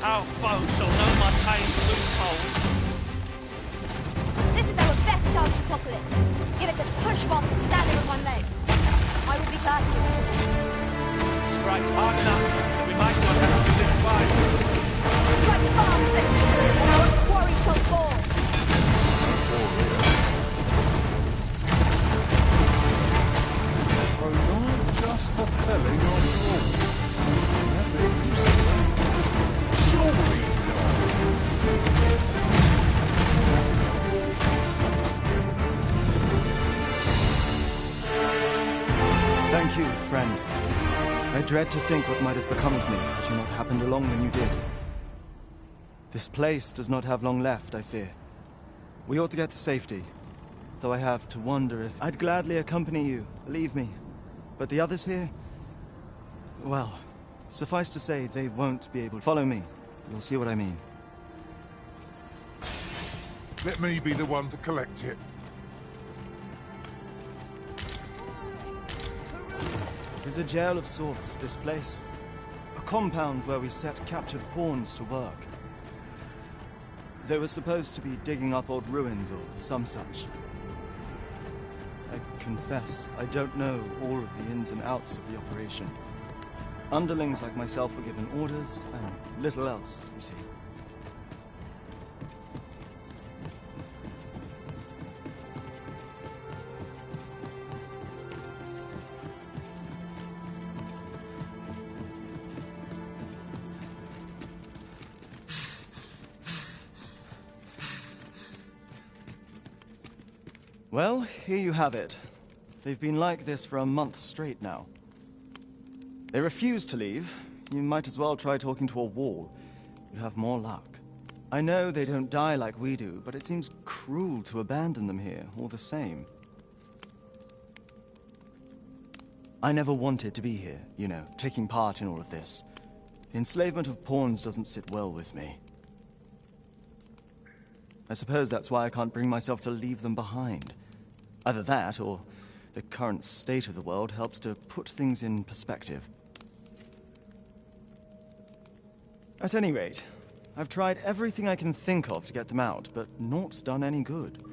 Our foes shall know my pain twofold. This is our best chance to topple it. Give it a push whilst it's standing on one leg. I will be glad to assist. Strike hard enough that we might not have to this fight. Strike fast, then true, and our quarry shall fall. Oh, not just for felling after all. Never used to. Surely Thank you, friend. I dread to think what might have become of me had you not happened along when you did. This place does not have long left, I fear. We ought to get to safety, though I have to wonder if I'd gladly accompany you, believe me. But the others here, well, suffice to say, they won't be able to follow me. You'll see what I mean. Let me be the one to collect it. It is a jail of sorts, this place. A compound where we set captured pawns to work. They were supposed to be digging up old ruins or some such. I confess, I don't know all of the ins and outs of the operation. Underlings like myself were given orders, and little else, you see. Well, here you have it. They've been like this for a month straight now. They refuse to leave. You might as well try talking to a wall. You'll have more luck. I know they don't die like we do, but it seems cruel to abandon them here, all the same. I never wanted to be here, you know, taking part in all of this. The enslavement of pawns doesn't sit well with me. I suppose that's why I can't bring myself to leave them behind. Either that, or the current state of the world helps to put things in perspective. At any rate, I've tried everything I can think of to get them out, but naught's done any good.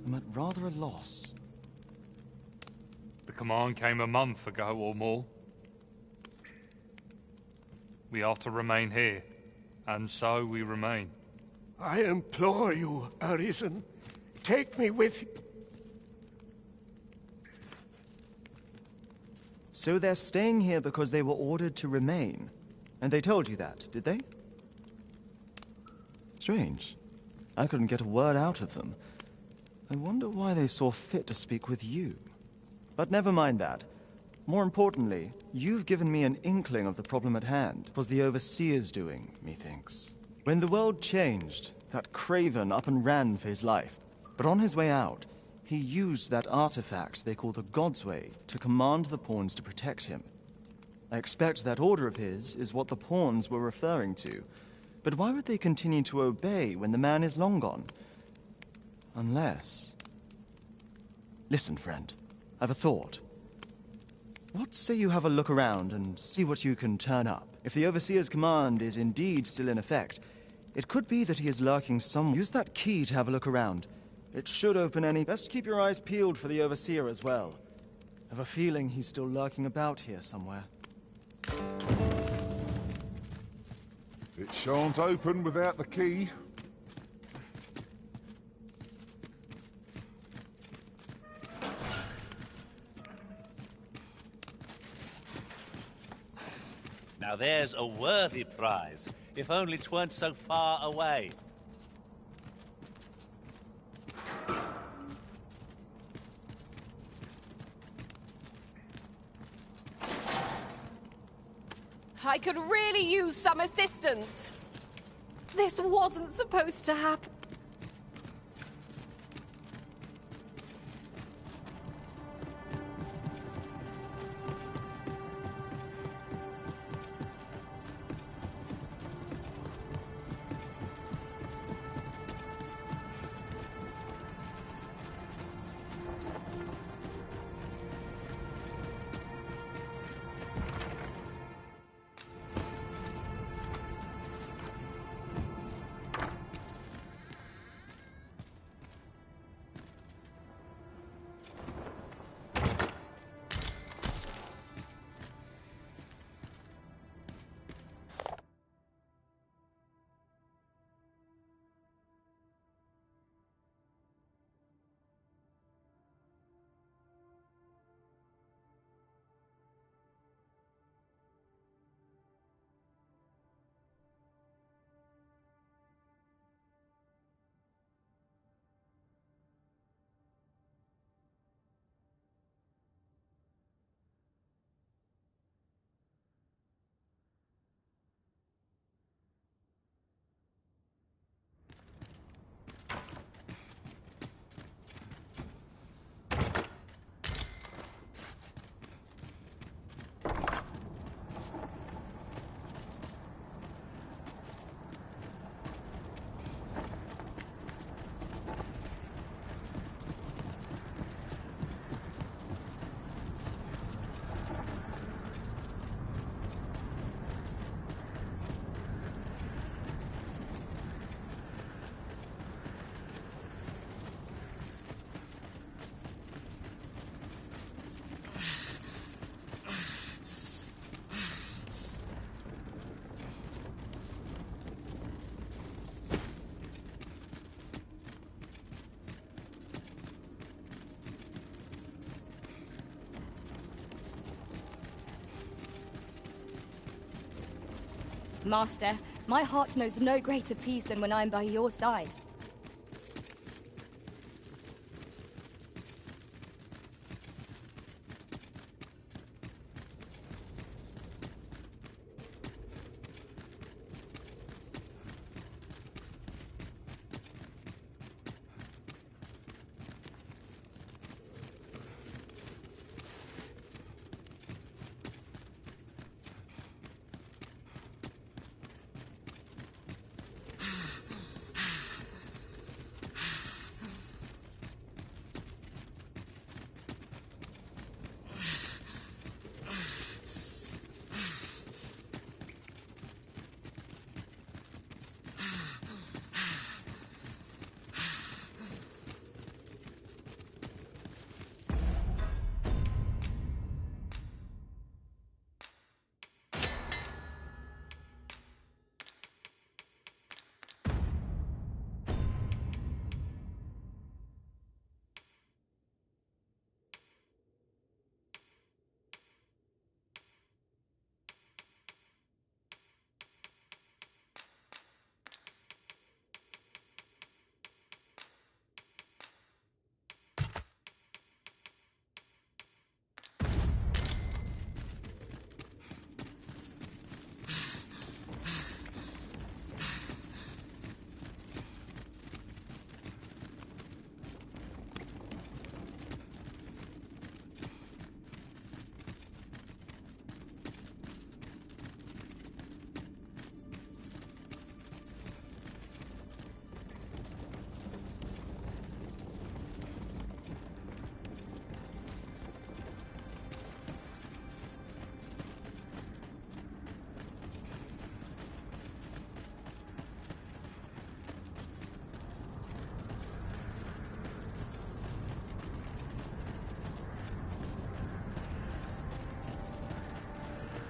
I'm at rather a loss. The command came a month ago or more. We are to remain here, and so we remain. I implore you, Arisen, take me with you. So they're staying here because they were ordered to remain. And they told you that, did they? Strange. I couldn't get a word out of them. I wonder why they saw fit to speak with you. But never mind that. More importantly, you've given me an inkling of the problem at hand. It was the Overseer's doing, methinks. When the world changed, that craven up and ran for his life. But on his way out, he used that artifact they call the God's Way to command the pawns to protect him. I expect that order of his is what the pawns were referring to. But why would they continue to obey when the man is long gone? Unless... Listen, friend. I've a thought. What say you have a look around and see what you can turn up? If the Overseer's command is indeed still in effect, it could be that he is lurking somewhere. Use that key to have a look around. It should open any... Best keep your eyes peeled for the Overseer as well. I have a feeling he's still lurking about here somewhere. It shan't open without the key. Now there's a worthy prize, if only 'tweren't so far away. I could really use some assistance. This wasn't supposed to happen. Master, my heart knows no greater peace than when I am by your side.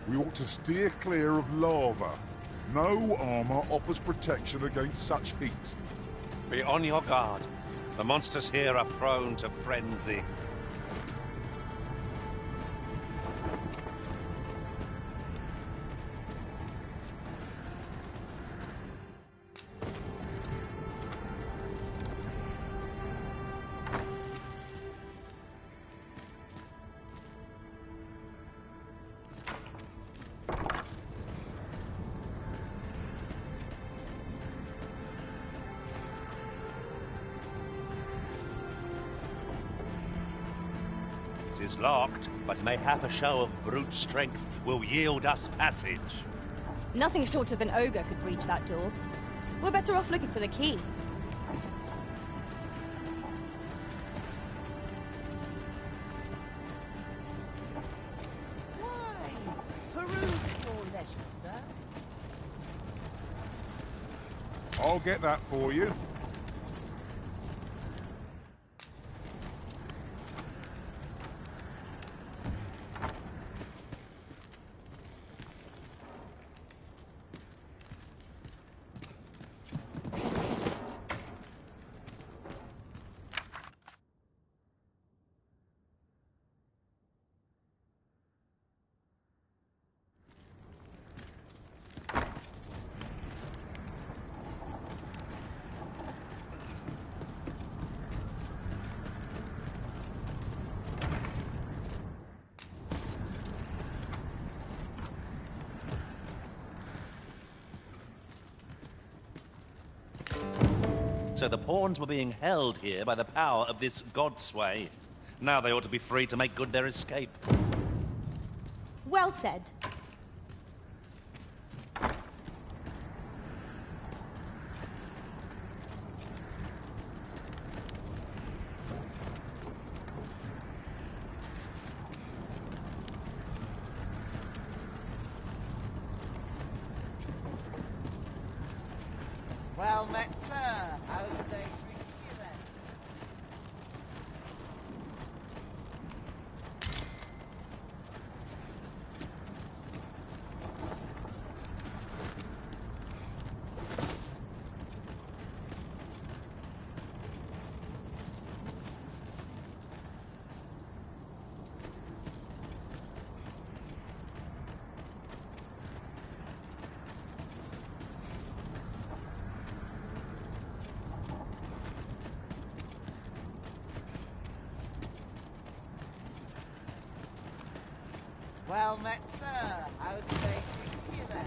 We ought to steer clear of lava. No armor offers protection against such heat. Be on your guard. The monsters here are prone to frenzy. It is locked, but mayhap a show of brute strength will yield us passage. Nothing short of an ogre could breach that door. We're better off looking for the key. Peruse at your leisure, sir. I'll get that for you. So the pawns were being held here by the power of this godsway. Now they ought to be free to make good their escape. Well said. Well met, sir. How's the day treating you then? Well met, sir. How's the day treating you then?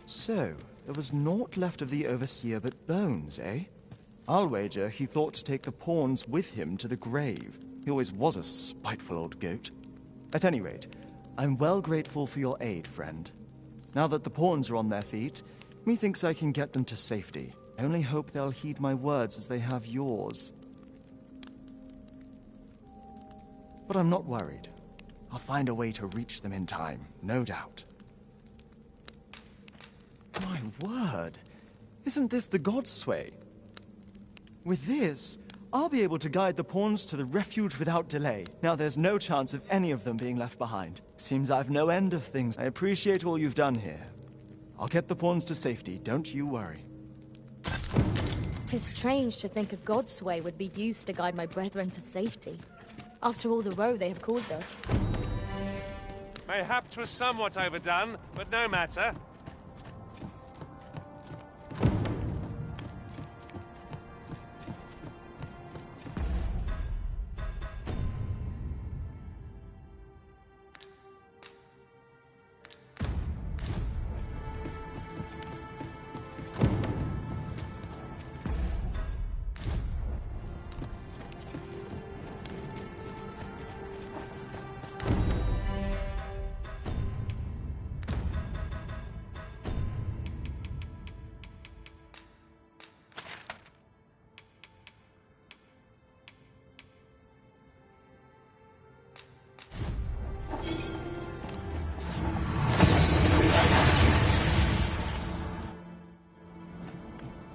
So, there was naught left of the Overseer but bones, eh? I'll wager he thought to take the pawns with him to the grave. He always was a spiteful old goat. At any rate, I'm well grateful for your aid, friend. Now that the pawns are on their feet, methinks I can get them to safety. I only hope they'll heed my words as they have yours. But I'm not worried. I'll find a way to reach them in time, no doubt. My word! Isn't this the Godsway? With this, I'll be able to guide the pawns to the refuge without delay. Now there's no chance of any of them being left behind. Seems I've no end of things. I appreciate all you've done here. I'll get the pawns to safety, don't you worry. 'Tis strange to think a Godsway would be used to guide my brethren to safety. After all the woe they have caused us. Mayhap 'twas somewhat overdone, but no matter.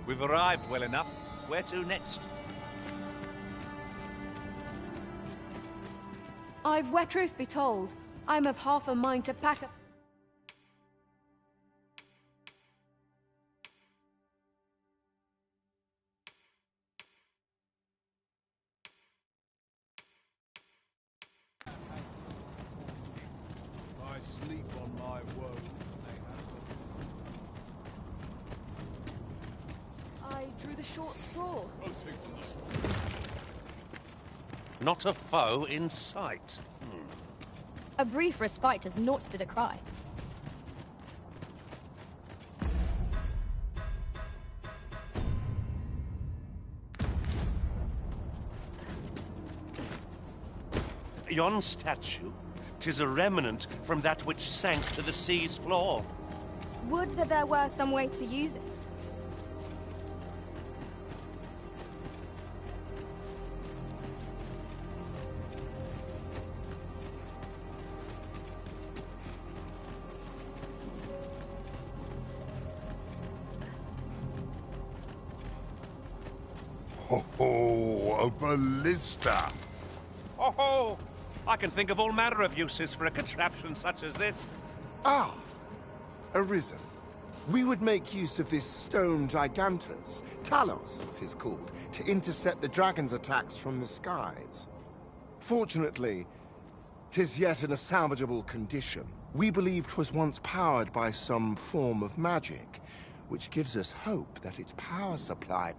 We've arrived well enough. Where to next? I've where truth be told, I'm of half a mind to pack up. I sleep on my woe. I drew the short straw. Not a foe in sight. A brief respite is naught to decry. Yon statue, 'tis a remnant from that which sank to the sea's floor. Would that there were some way to use it. Ho ho, a ballista! Ho ho! I can think of all manner of uses for a contraption such as this. Ah! Arisen. We would make use of this stone gigantus, Talos it is called, to intercept the dragon's attacks from the skies. Fortunately, 'tis yet in a salvageable condition. We believe 'twas once powered by some form of magic, which gives us hope that its power supply...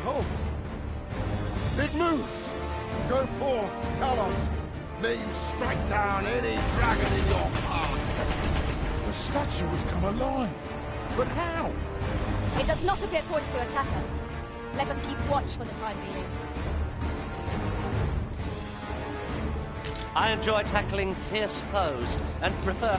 Halt! Big move! Go forth, Talos. May you strike down any dragon in your path. The statue has come alive. But how? It does not appear poised to attack us. Let us keep watch for the time being. I enjoy tackling fierce foes and prefer...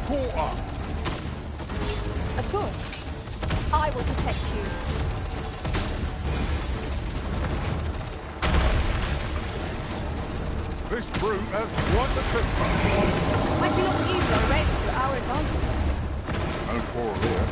Quarter. Of course. I will protect you. This brute has quite the temper. Might be not evil arranged to our advantage. No quarrel here.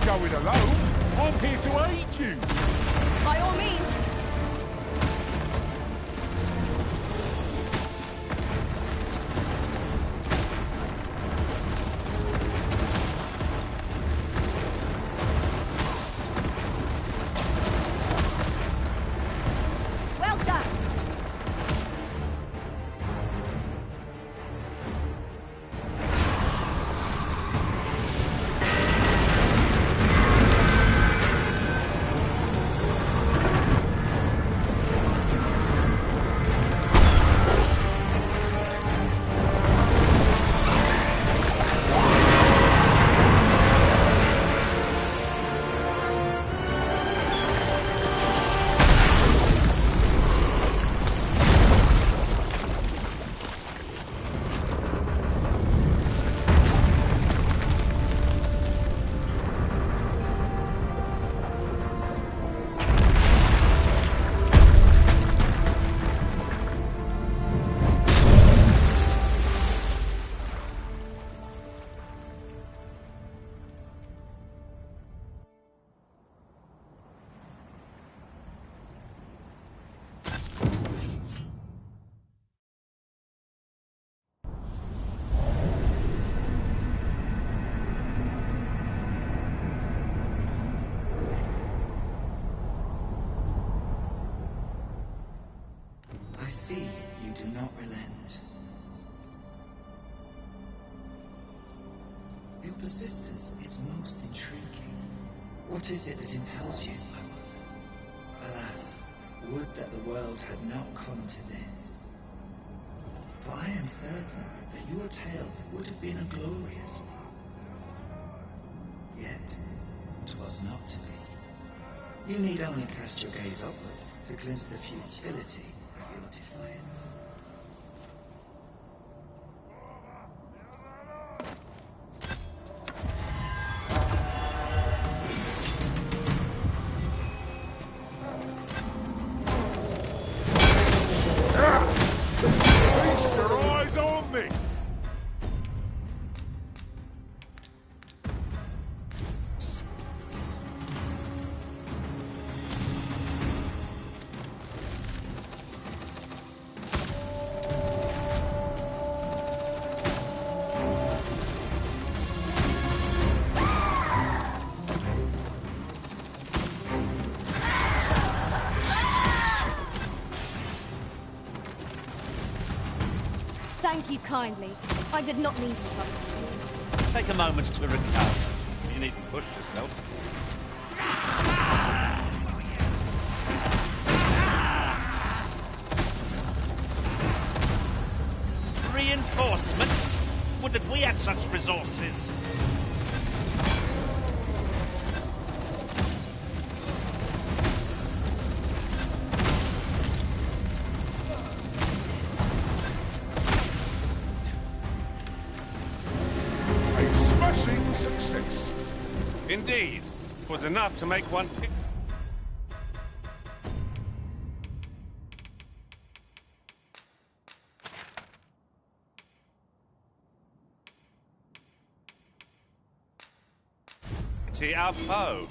Going alone. I'm here to aid you. By all means. Well done. I see you do not relent. Your persistence is most intriguing. What is it that impels you, I wonder? Alas, would that the world had not come to this. For I I am certain that your tale would have been a glorious one. Yet, 'twas not to be. You need only cast your gaze upward to glimpse the futility of your defiance. Feast your eyes on me! Thank you kindly. I did not mean to trouble you. Take a moment to recover. You needn't push yourself. Reinforcements? Would that we had such resources. Success. Indeed. It was enough to make one pick. See our foe.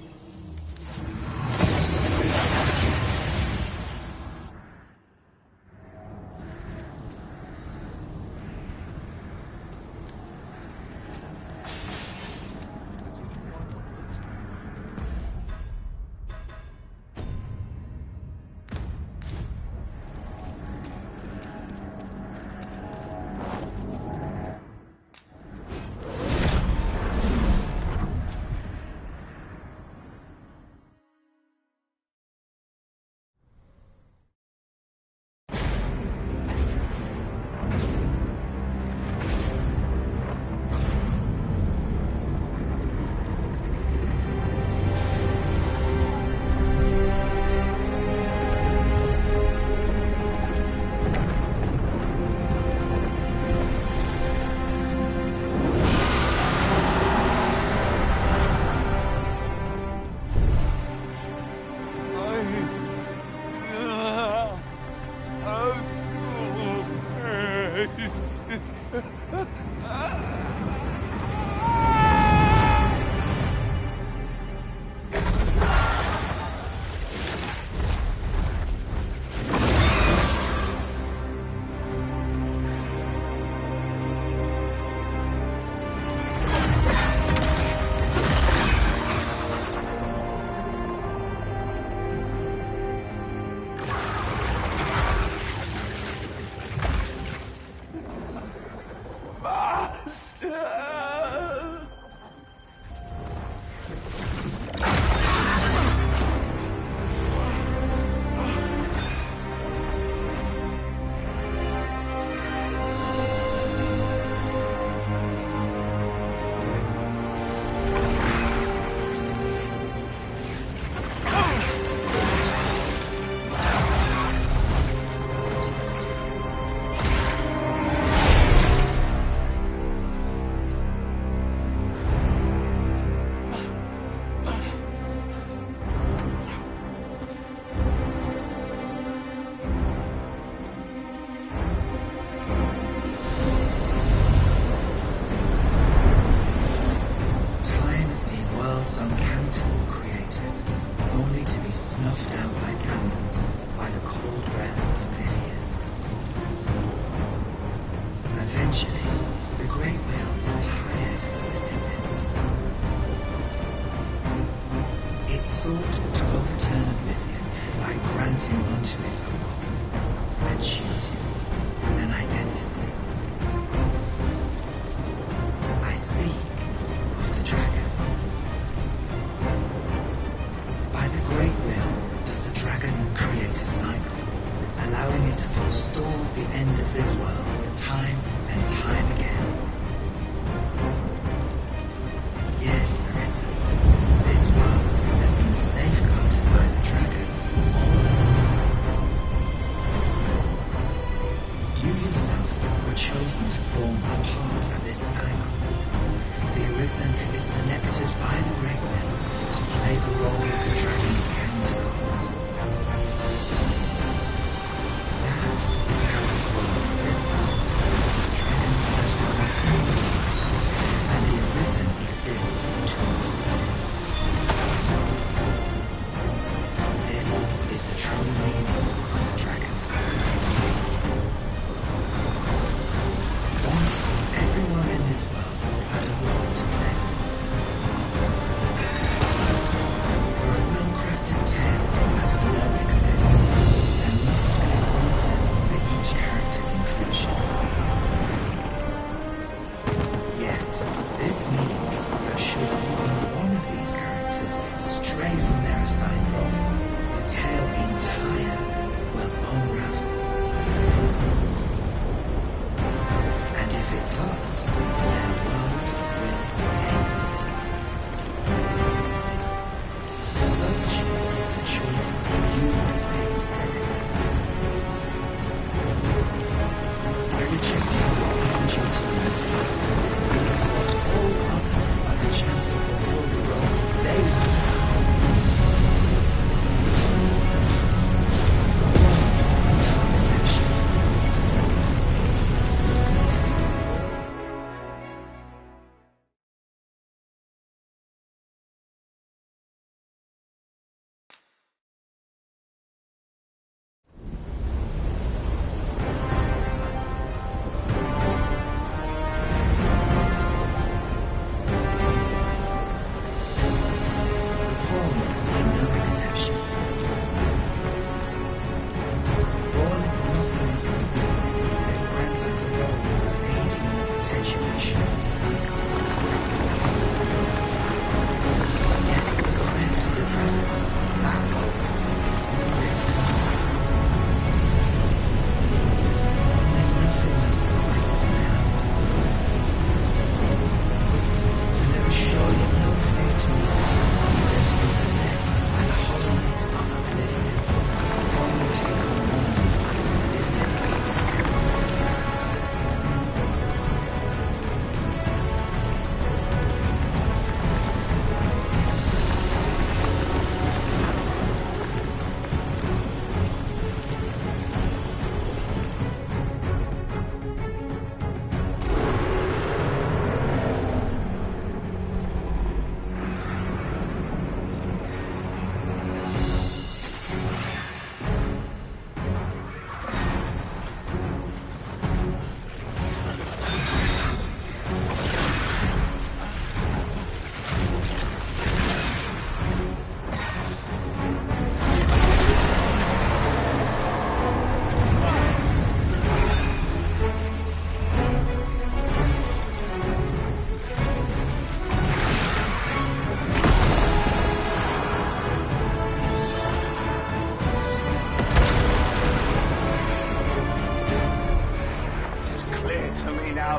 allowing it to forestall the end of this world time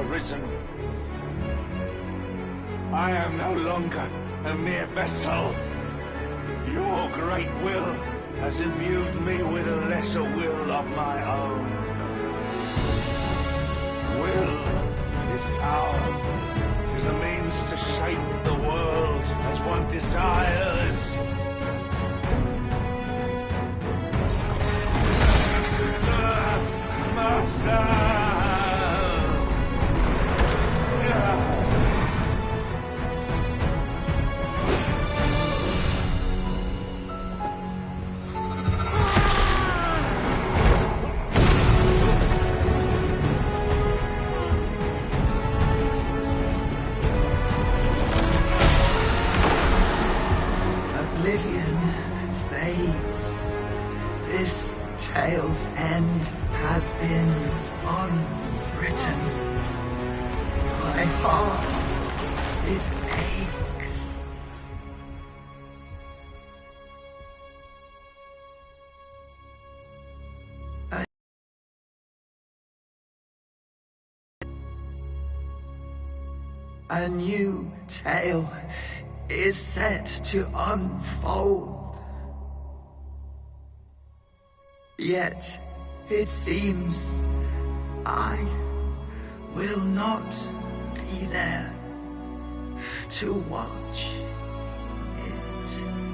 arisen. I am no longer a mere vessel. Your great will has imbued me with a lesser will of my own. Will is power. It is a means to shape the world as one desires. Master! Oblivion fades. This tale's end has been unwritten. My heart, it aches. A new tale is set to unfold. Yet, it seems I will not be there to watch it.